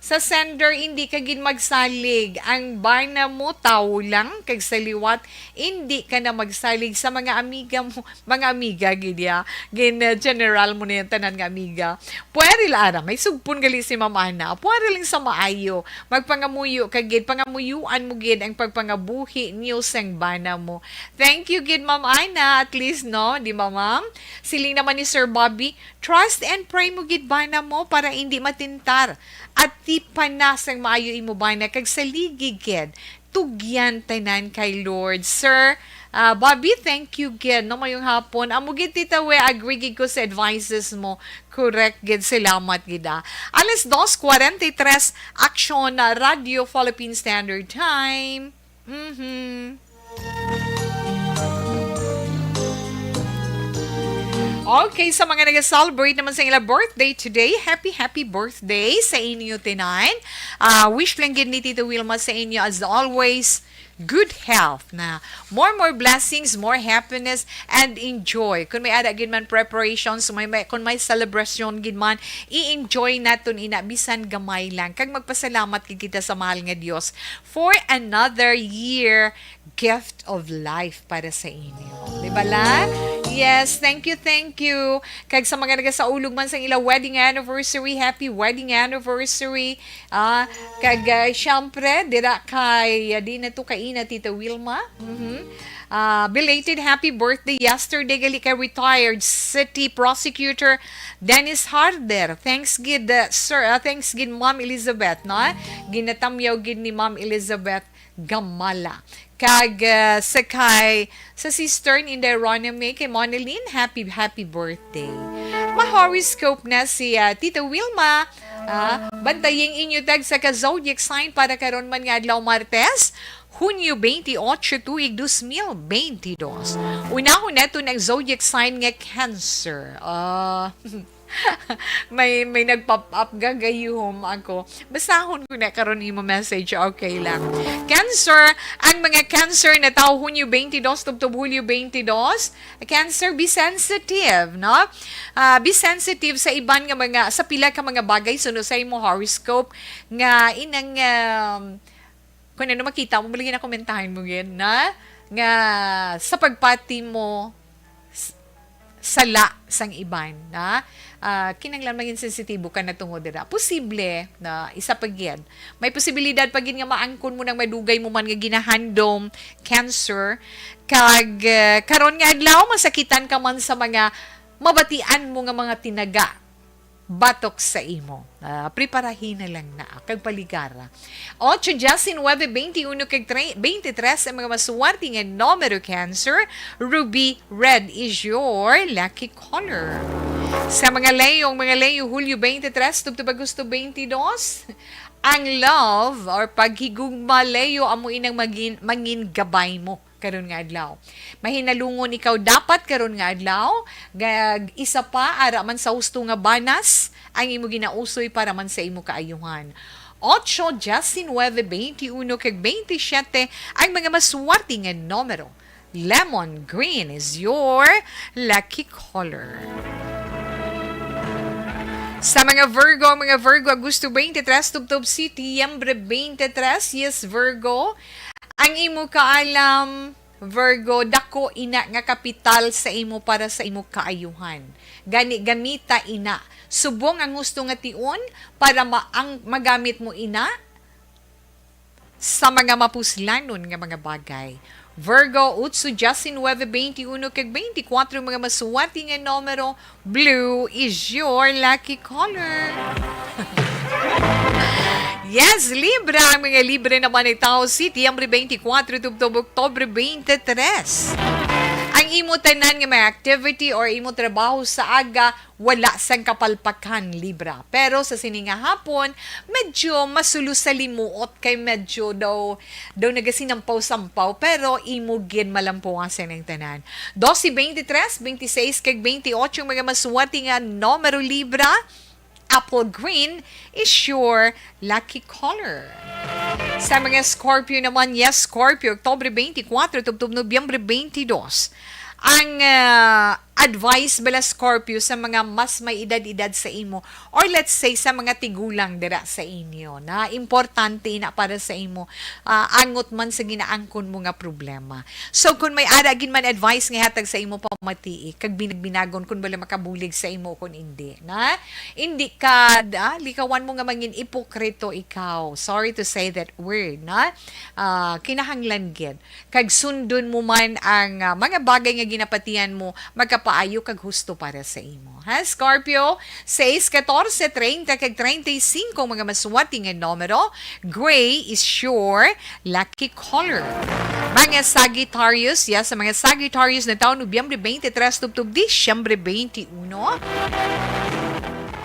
Sa sender, hindi ka gin magsalig. Ang bana mo, tao lang, kag sa liwat, hindi ka na magsalig sa mga amiga mo. Mga amiga, gidya. General mo na yung tanan nga amiga. Pwede lang, may sugpon gali si mamana. Pwede lang sa maayo. Magpangamuyo ka, gid. Pangamuyuan mo, gid, ang pagpangabuhi niyo sang bana mo. Thank you, gid, Ma'am Ana. At least, no? Di ba, Ma'am? Siling na naman ni Sir Bobby, trust and pray mo gid bana mo para hindi matintar. At ti panasang maayo imo bana kag saligig gid tugyan tanan kay Lord. Sir Bobby, thank you gid no mayong hapon. Amo gid tita we agree gid ko sa advices mo. Correct gid, salamat gid. Alas 2:43 action na Radio Philippine Standard Time. Okay, sa mga nag-celebrate naman sa ilang birthday today, happy birthday sa inyo tonight. Wish lang gid ni Tita Wilma sa inyo as always, good health na more blessings, more happiness and enjoy. Kung may ada gid man preparations, kung may celebration gid man, i-enjoy naton ina bisan gamay lang. Kag magpasalamat gid kita sa mahal nga Dios for another year gift of life para sa inyo. Di ba la? Yes, thank you. Kag sa mga nagasaulog man sa ilang wedding anniversary, happy wedding anniversary. Syempre, dira kay, di na to kaina, Tita Wilma. Belated happy birthday yesterday gali kay retired city prosecutor Dennis Harder. Thanks gid, sir. Thanks gid Ma'am Elizabeth, no? Ginatamyaw gid ni Ma'am Elizabeth Gamala. Kag sa sister ni Deuteronomy kay Monalyn, happy birthday. Ma-horoscope na si Tita Wilma. Bantaying inyo tag sa ka-zodiac sign para karon man nga adlaw Martes, Hunyo 28, tuig 2022. Una-una ito ng zodiac sign nga Cancer. may nag-pop up gagayuhom ako. Basahon ko na karon imo message, okay lang. Cancer, ang mga Cancer na tao Hunyo 22 tubtob Hulyo 22. Cancer, be sensitive, no? Be sensitive sa iban nga mga sa pila ka mga bagay suno sa imo horoscope nga inang kung ano makita mo bali na komentahin mo gid na nga sa pagpati mo sala sang iban na kinanglan maging sensitibo ka na tungod dira. Posible na isa pa gyud. May posibilidad pa gyud nga maangkon mo nang madugay mo man nga ginahandom Cancer kag karon nga adlaw masakitan ka man sa mga mabatian mo nga mga tinaga batok sa imo. Preparahin na lang na kag paligara. 8 Justin 9 21 kag 23 ang mga masuwerte nga numero Cancer. Ruby red is your lucky color. Sa mga Leo Hulyo 23 tubtob Agosto 22 ang love or paghigugma Leo amo inang mangin gabay mo karon nga adlaw. Mahinalungon ikaw dapat karon nga adlaw. Isa pa ara man sa husto nga banas ang imo ginausoy para man sa imo kaayuhan. 8 Justin 9 21 kag 27 ang mga maswerte nga numero. Lemon green is your lucky color. Sa mga Virgo, Agosto 23, tubtob Setyembre 23, yes Virgo, ang imo kaalam, Virgo, dako ina nga kapital sa imo para sa imo kaayuhan. Gamita ina. Subong ang gusto nga tion para magamit mo ina sa mga mapuslanon nga mga bagay. Virgo, Utsu, Justin 9, 21 kag 24 mga masuwati nga numero. Blue is your lucky color. Yes, Libra. Ang mga Libra naman ay tao Setyembre 24 tubtob Oktubre 23. Ang imo tanan nga may activity or imo trabaho sa aga wala sang kapalpakan Libra. Pero sa sininga hapon, medyo masulo sa limuot kay medyo daw nagasinampaw-sampaw pero imo gid malampuasan ang tanan. 12, 23, 26 kag 28 mga masuwati nga numero Libra. Apple green is your lucky color. Sa mga Scorpio naman, yes, Scorpio, Oktubre 24, tubtob Nobyembre 22. Ang advice bala Scorpio sa mga mas may edad-edad sa imo or let's say sa mga tigulang dira sa inyo na importante na para sa imo angot man sa ginaangkon mo nga problema. So kung may ara gin man advice nga hatag sa imo pamati kag binagon kun bala makabulig sa imo kun hindi na hindi ka likawan mo nga mangin ipokrito ikaw. Sorry to say that word na kinahanglan gid kag sundon mo man ang mga bagay nga ginapatian mo magka paayo kag husto para sa imo. Ha, Scorpio, 6, 14, 30 kag 35 mga maswati nga numero. Gray is your lucky color. Mga Sagittarius, sa mga Sagittarius na taon Nobyembre 23 tubtub Disyembre 21.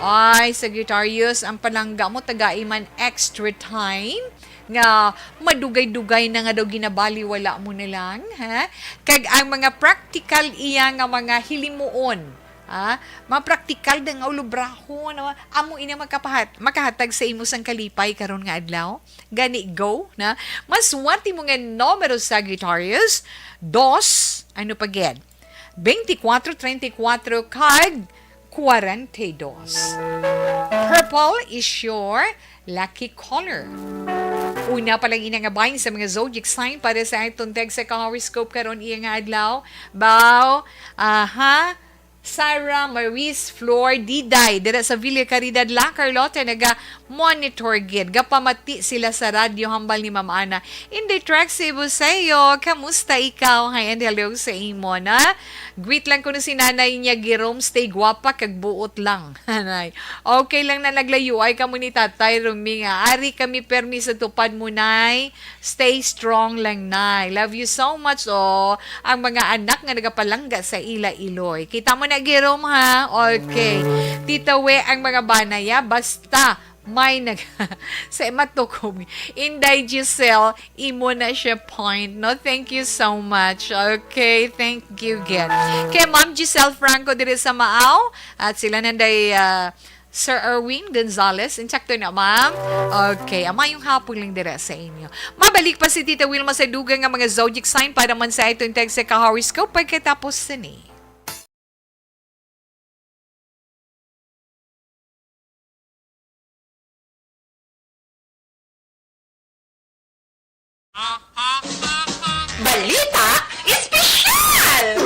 Ay, Sagittarius, ang palangga mo tagaiman extra time nga madugay-dugay na nga daw ginabali wala mo na lang, ha? Kag ang mga practical iya nga mga hilimuon, ha? Mga practical dang ulubrahon, amo ina makahatag sa imo sang kalipay karon nga adlaw. Gani go, na? Maswati mo nga numero Sagittarius, 2, ano pa ged? 24, 34 kag 42. Purple is your lucky color. Una pa lang inangabayin sa mga zodiac sign para sa itong tag sa horoscope karon iya nga adlaw. Bao, Sarah Maris Flor Diday dira sa Villa Caridad La Carlota naga-monitor gid gapamati sila sa radyo hambal ni Ma'am Ana. Inday track Cebu sayo, kamusta ikaw? Hi and hello sa imo na. Greet lang ko na si nanay niya Girom, stay guwapa kag buot lang. Nanay. Okay lang na naglayo ay kamo ni Tatay Rumi nga. Ari kami permi sa tupad mo nay. Stay strong lang nay. Love you so much ang mga anak nga nagapalangga sa Ila-Iloy. Kita mo na Girom ha. Okay. Tita We ang mga banaya basta may sa matukom. Inday Giselle, imo na siya point. No, thank you so much. Okay, thank you again. Kay Ma'am Giselle Franco diri sa Maaw at sila nanday Sir Erwin Gonzalez. Insakto na, ma'am. Okay, ama yung hapon lang dira sa inyo. Mabalik pa si Tita Wilma sa dugang nga mga zodiac sign para man sa itong tag sa ka-horoscope pagkatapos sa ni. Balita Espesyal!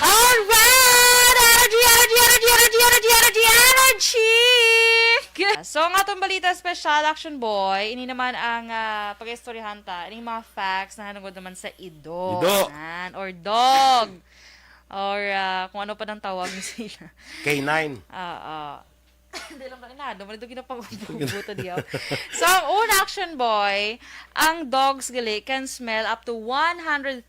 Alright! Energy! So, ang atong balita special, Action Boy, ini naman ang pag-istoryahan ta, ini mga facts na hanungod naman sa ido. Ido. Or dog. Or kung ano pa nang tawag niyo sila. K9. Hindi lang kanina. Naman ito ginapagbubuto diyaw. So, ang una, Action Boy, ang dogs gali can smell up to 100,000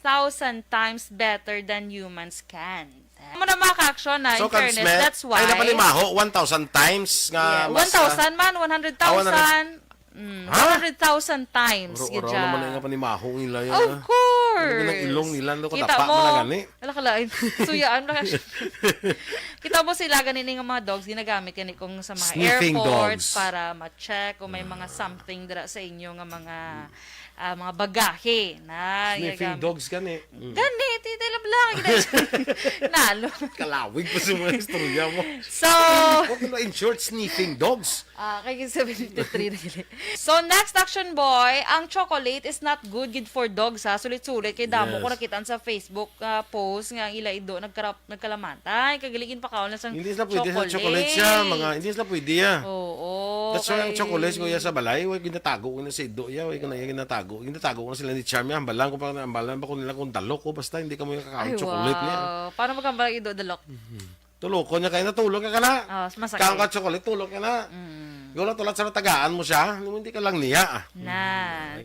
times better than humans can. Mo na maka-action na, in fairness, that's why. Ay, napalimaho, 1,000 times nga. 1,000 man, 100,000. 100,000 times. Oro naman nga panimaho nila yun. Of course. Ano ilong nila, no, Kita katapa mo, na gani. alakalain, suyaan na. Kita mo sila ganini nga mga dogs, ginagamit yan kung sa mga Sniffing airports dogs. para ma-check kung may mga something dira sa inyo nga mga bagahe na Sniffing dogs gani. Gani, titila lang. Nalo. Kalawig pa sa mga istorya mo. So, Huwag na in short, sniffing dogs. kay 73 na gili. So, next Action Boy, ang chocolate is not good for dogs ha. Sulit-sulit. Kay damo Yes. ko nakitaan sa Facebook post nga ang ilaido nagkalamantay. Kagaligin pa kaon na sa Hindi sila pwede sa chocolate siya. Hindi sila pwede ya. Oo. That's why ang chocolate ko ya sa balay, huwag ginatago ko na sa ido ya, huwag ginatago. Ginatago ko na sila ni Charmy, hambalan ko pa nila kung dalok ko, basta hindi ka mo yung kakain chocolate niya. Paano magkambal ido dalok? Tulog ko niya kayo na tulog ka na. Masakit. Kang ka chocolate, tulog ka na. Yung tulad sa tagaan mo siya, hindi ka lang niya.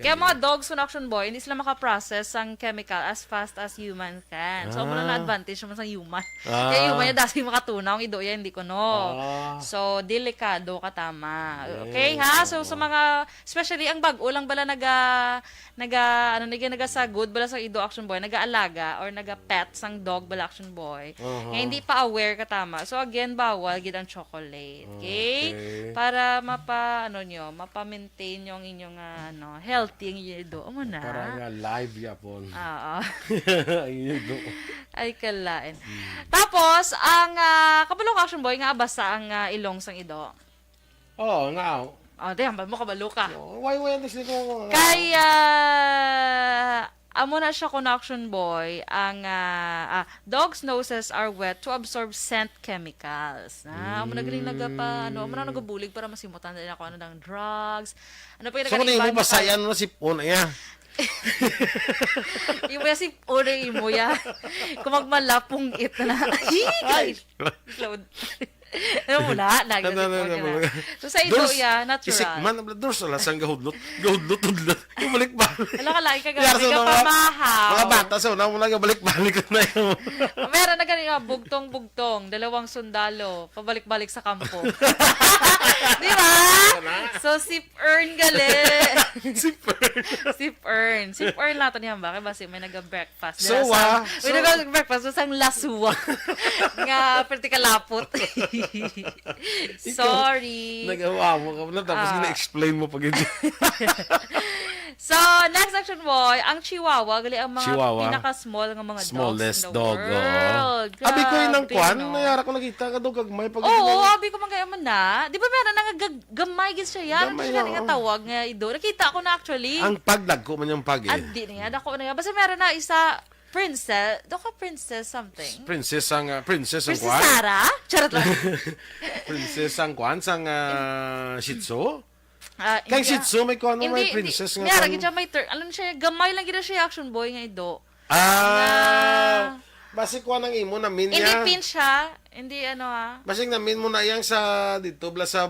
Kaya mga dogs on Action Boy, hindi sila makaprocess ang chemical as fast as human can. So, muna na advantage naman sa human. Kaya human yung dasi makatunaw, ang ido yan, hindi ko no. So, delikado ka tama. Okay, ha? So, sa mga, especially ang bago lang bala nagasagod bala sa ido Action Boy, nag-aalaga or nag-pet sang dog bala Action Boy. Kaya hindi pa aware ka tama. So, again, bawal gid ang chocolate. Okay? Para mapa-maintain yung inyong healthy ang inyong ido. Amo na. Para nga live yapon. Oo. Ang ido. Ay, kalain. Tapos, ang kabalong Action Boy nga basa ang ilong sang ido. Oo, nga. Di, hambal mo kabalo ka. Why, this ko. Kaya, amo na siya connection boy, ang dogs' noses are wet to absorb scent chemicals. Amo na galing amo na nagabulig para masimutan din ako ng drugs. Ano pa yung So, kung hindi mo basayan na si Pona ya. Imo ya si ore imo ya. Kung magmalapong it na. Ay! Cloud. Ano mo na? So sa ito ya, Isik natural. man, doors wala sang gahudlot. Gahudlot. Balik-balik. Wala ka lagi ka gawin ka pamahaw. Mga bata sa una mo lang balik-balik na yun. Meron na ganun bugtong-bugtong, dalawang sundalo, pabalik-balik sa kampo. Di ba? So, sip earn gali. Sip earn lang ito niyan ba? Kaya basi may nag-breakfast. So, May nag-breakfast, sang lasuwa. Nga, perti kalapot. Sorry. Nagawa mo ka na, tapos gina-explain mo pag hindi. So, next action boy, ang Chihuahua, gali ang mga Chihuahua. pinaka-small ng mga Smallest dogs in the dog. world. Abi ko yun ang Grabe, kwan, no? nayara ko nakita ka daw kagmay pag Oo, abi ko man man na. Di ba meron nga gamay gid siya yan? Ano Gamay, siya oo. nga tawag nga ido? Nakita ko na actually. Ang pagdag ko man yung pag eh. Adi na nga, dako na nga. Basta meron na isa, princess, princess something. Princess ang Princess kwan. Sarah? Charot lang. Princess ang kwan sang Shih Tzu. Kay Hindi, Shih Tzu may kwan mo may hindi, princess nga. Meron kwan. gid siya may alam siya, gamay lang gid siya action boy nga ido. Basi kwan ang imo na min Hindi niya. pin siya, hindi ano Basi namin mo na yang sa dito bla sa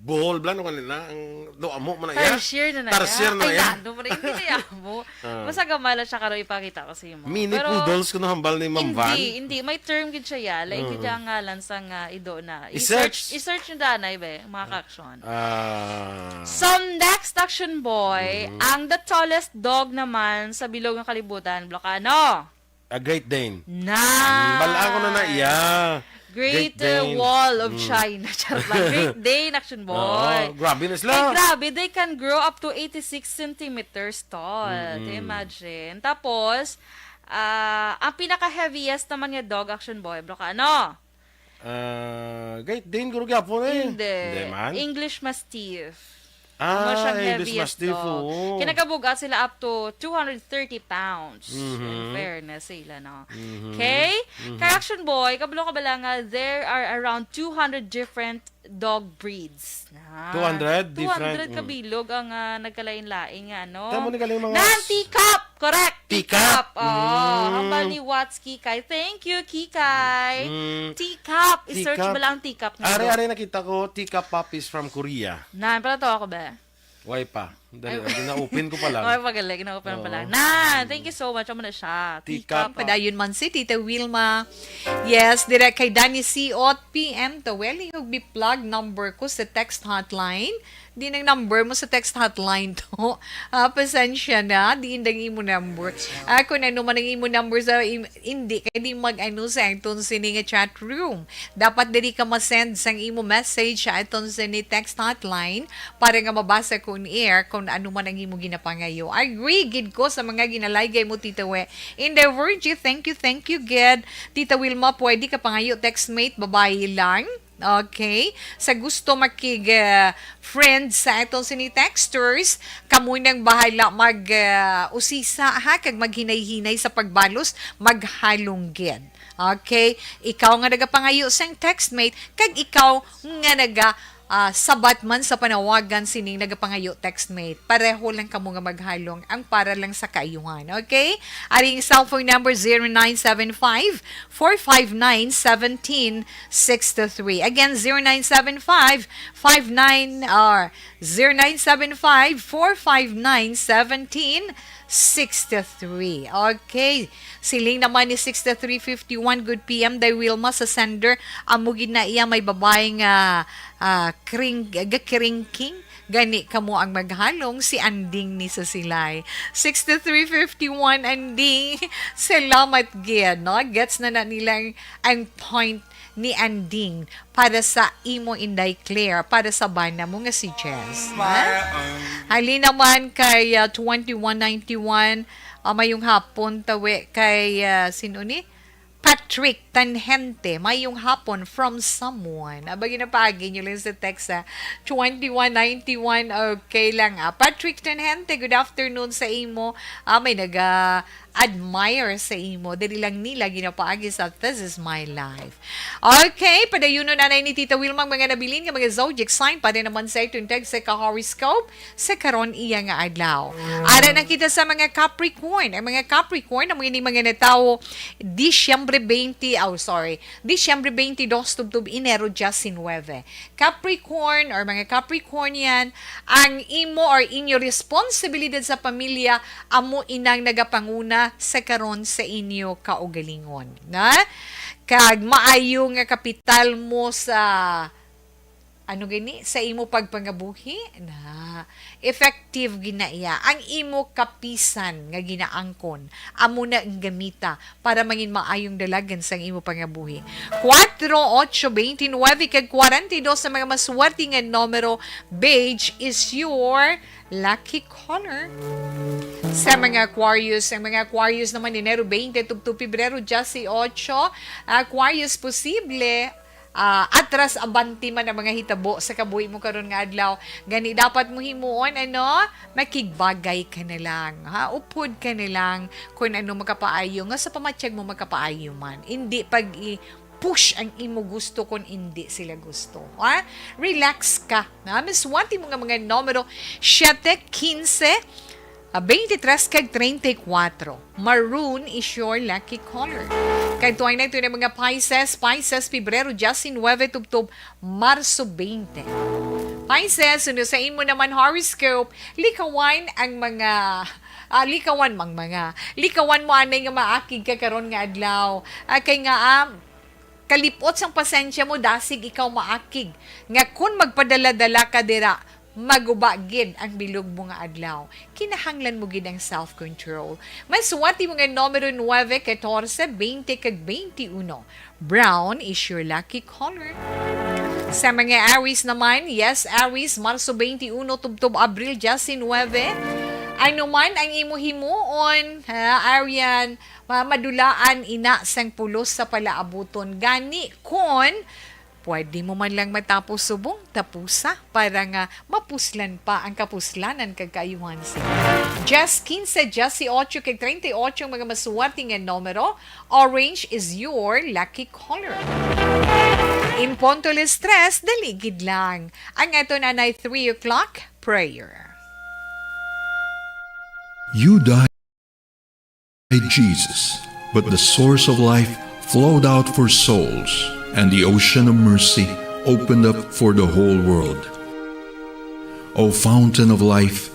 Bohol bla no kanina ang do amo mo na ya. Tarsier na Tarsier na Ay, ya. ano mo na, hindi kaya mo. Basta gamay lang siya karo ipakita ko sa imo. Mini Pero, poodles kuno hambal ni Ma'am Van. Hindi. May term gid siya ya. Like, gid ang ngalan sa nga ido na. I-search. I-search yung danay, be, mga ka-action. Ah. So, next action boy, ang the tallest dog naman sa bilog ng kalibutan, Blocano. A Great Dane. Balaan ko na iya. Great Dane. Wall of China. Charot lang. Great Dane, action boy. Grabe na Ay, sila. grabe. They can grow up to 86 centimeters tall. Imagine. Tapos, ang pinaka-heaviest naman niya dog, action boy, bro, ano? Great Dane, guro gyapon eh. Hindi. man. English Mastiff. Ano siyang English heaviest Mastiff. dog. Oh. Kinakabugat sila up to 230 pounds. In fairness sila, no? Okay? Correction boy, kabalo ka ba lang nga, there are around 200 different dog breeds. 200 different, 200 kabilog ang nagkalain-lain nga, no? Tama ni galing mga... Nan, teacup! Correct! Teacup! Hambal ni Watts Kikay. Thank you, Kikay. Teacup! I-search Teacup. ba lang ang teacup niya? Are nakita ko, teacup puppies from Korea. Nan, pala to ako ba? Why pa? Dali, na-open ko pa lang. Okay, pagaling. Ina-open pa lang. Nan, thank you so much. Amo na siya. Teacup. Padayon man si Tita Wilma. Yes, direct kay Danny C. Ot PM. Taweli yung plug number ko sa text hotline. Di nang number mo sa text hotline to. Pasensya na. Di indang imo number. Kung ano man ang imo number sa hindi, kaya di mag-ano sa itong sini nga chat room. Dapat diri ka masend sang imo message sa itong sini text hotline para nga mabasa ko on air kung ano man ang imo ginapangayo. Agree, gid ko sa mga ginalaygay mo, Tita We. In the word, thank you, gid. Tita Wilma, pwede ka pangayo textmate, babae lang. Okay? Sa gusto makig-friend sa itong sini-texters, kamu nang bahala mag-usisa ha, kag maghinay-hinay sa pagbalos, maghalunggid. Okay? Ikaw nga nagapangayo sang textmate, kag ikaw nga sabat man sa panawagan sining nagapangayo textmate. Pareho lang kamo nga maghalong ang para lang sa kaayuhan. Okay? Aring cellphone number 0975-459-1763. Again, 0975-459-1763. Okay. Siling naman ni 6351. Good PM. Day Wilma sa sender. Amugin na iya may babaeng gakiringking. Gani kamo ang maghalong si Anding ni sa silay. 6351 Anding. Salamat gid, no? Gets na nilang ang point ni Anding para sa imo Inday Claire, para sa bana mo nga si Jess. Hali naman kay 2191 mayong hapon tawi kay sino ni? Pat Patrick Tanhente, mayong hapon from someone. Abagi na pagi nyo lang sa text 2191, okay lang. Patrick Tanhente, good afternoon sa imo. May admire sa imo. Dili lang nila ginapaagi sa This Is My Life. Okay, padayuno na ni Tita Wilmang mga nabilin nga mga zodiac sign pa naman sa itong text sa ka-horoscope sa karon iya nga adlaw. Ara na kita sa mga Capricorn. Ang mga Capricorn, ang mga natao Disyembre 22 tubtub Enero 19. Capricorn or mga Capricornian, ang imo or inyo responsibilidad sa pamilya amo inang nagapanguna sa karon sa inyo kaugalingon. Na? Kag maayo nga kapital mo sa sa imo pagpangabuhi na effective ginaiya ang imo kapisan nga ginaangkon amo na ang gamita para mangin maayong dalagan sa imo pangabuhi. 4, 8, 29 kag 42 sa mga maswerte nga numero. Beige is your lucky color. Sa mga Aquarius, ang mga Aquarius naman Enero 20 tubtub Pebrero 18, Aquarius posible atras abanti man ang mga hitabo sa kabuhi mo karon nga adlaw. Gani dapat mo himuon makigbagay ka na lang, upod ka na lang kung ano makapaayo nga sa pamatsyag mo makapaayo man, hindi pag push ang imo gusto kung hindi sila gusto. Relax ka. Miswati mo nga mga numero 7, 15, 23 kag 34. Maroon is your lucky color. Kay tuway na ito na mga Pisces, Pebrero 19 tubtub Marso 20. Pisces, sa imo naman horoscope, likawan mo anay nga maakig ka karon nga adlaw. Kay nga kalipot sang pasensya mo dasig ikaw maakig nga kun magpadala-dala ka dira magubagid ang bilog mo nga adlaw. Kinahanglan mo gid ang self-control. Maswati mo nga numero 9, 14, 20 kag 21. Brown is your lucky color. Sa mga Aries naman, yes, Aries, Marso 21 tubtub Abril 19. Ano man ang imo himuon, Arian, madulaan ina sang pulos sa palaabuton. Gani kon pwede mo man lang matapos subong tapusa para nga mapuslan pa ang kapuslanan kag kaayuhan sila. Just 15, just 8 kag 38 mga maswerte nga numero. Orange is your lucky color. Impontol stress, daligid lang. Ang ito na 3 o'clock prayer. You died, Jesus, but the source of life flowed out for souls, and the ocean of mercy opened up for the whole world. O fountain of life,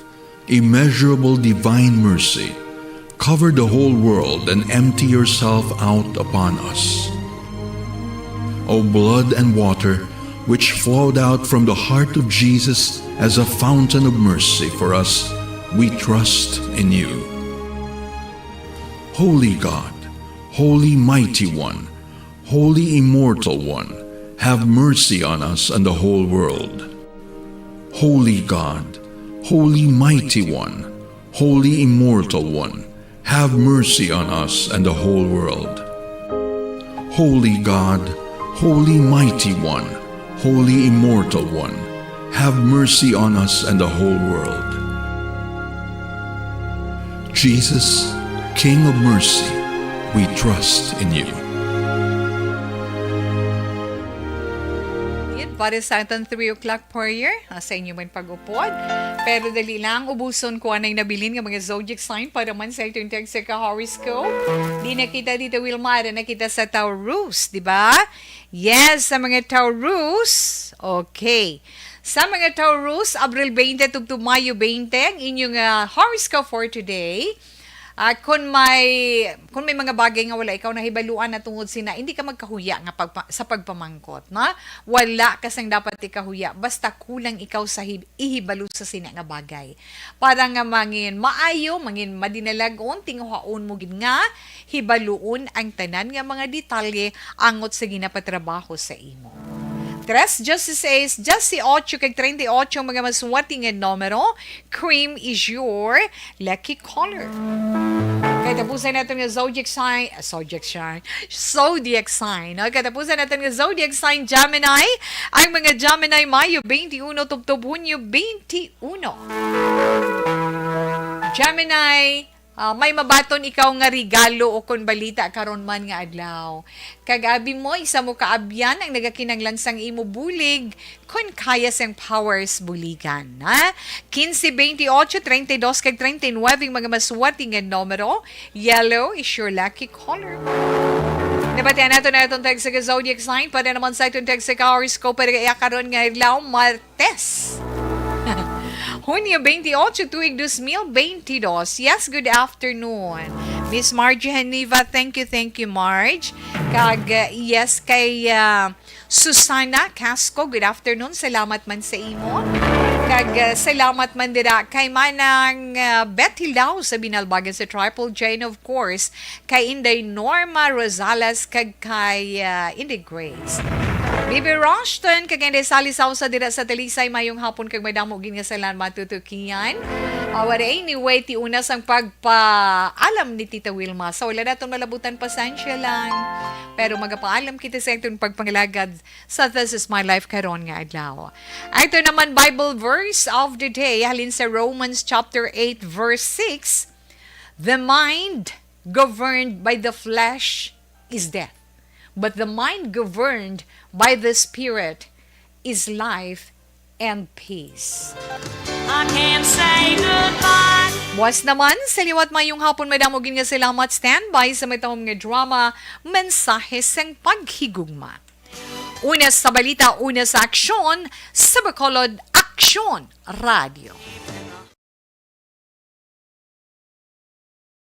immeasurable divine mercy, cover the whole world and empty yourself out upon us. O blood and water, which flowed out from the heart of Jesus as a fountain of mercy for us, we trust in you. Holy God, Holy Mighty One, Holy Immortal One, have mercy on us and the whole world. Holy God, Holy Mighty One, Holy Immortal One, have mercy on us and the whole world. Holy God, Holy Mighty One, Holy Immortal One, have mercy on us and the whole world. Jesus, King of mercy, we trust in you. Para sa atong 3 o'clock prayer, sa inyo man pag-upod. Pero dali lang, ubuson ko anay nabilin ng mga zodiac sign para man sa itong text sa ka-horoscope. Di nakita dito, Wilmar, nakita sa Taurus, di ba? Yes, sa mga Taurus. Okay. Sa mga Taurus, Abril 20 to Mayo 20, ang inyong horoscope for today. Kung may mga bagay nga wala ikaw nahibaluan na tungod sina, hindi ka magkahuya nga sa pagpamangkot, na wala kasang dapat ikahuya basta kulang ikaw sa ihibalo sa sina nga bagay para nga mangin maayo, mangin madinalagon, tinguhaon mo gid nga hibaluon ang tanan nga mga detalye angot sa ginapatrabaho sa imo. 3, just 6, just 8 kag 38 mga maswerte nga numero. Cream is your lucky color. Katapusan natin nga zodiac sign. No? Katapusan natin nga zodiac sign Gemini. Ang mga Gemini, Mayo 21, tubtob Hunyo 21. Gemini, may mabaton ikaw nga regalo o kon balita karon man nga adlaw. Kag-abi mo, isa mo kaabyan ang nagakinanglan sang imo bulig kon kaya sang powers buligan. Ha? 15, 28, 32, kag 39 mga maswati nga numero. Yellow is your lucky color. Nabatian nato na itong tag sa zodiac sign para naman sa itong tag sa horoscope para kaya karon nga adlaw Martes. Hunyo 28, tuig 2022. Yes, good afternoon. Miss Margie Haniva, thank you, Marge. Kag, yes, kay Susana Casco, good afternoon. Salamat man sa imo. Kag, salamat man dira kay manang Betty Lau sa Binalbagan sa Triple J, and of course, kay Inday Norma Rosales, kag kay Inday Grace. Bibi Rushton, kaganda salisaw sa dira sa Talisay, mayong hapon kag may damogin nga salan matutukian. Anyway, ti unas ang pagpaalam ni Tita Wilma. So, wala na itong malabutan, pasensya lang. Pero magpaalam kita sa itong pagpangalagad sa This Is My Life karon nga adlaw. Ito naman Bible verse of the day, halin sa Romans chapter 8 verse 6. The mind governed by the flesh is death, but the mind governed by the Spirit is life and peace. I can't say goodbye. Was naman, sa liwat mayong hapon may damogin nga salamat standby sa may taong nga drama, mensahe sang paghigugma. Una sa balita, una sa aksyon, sa Bacolod Aksyon Radio.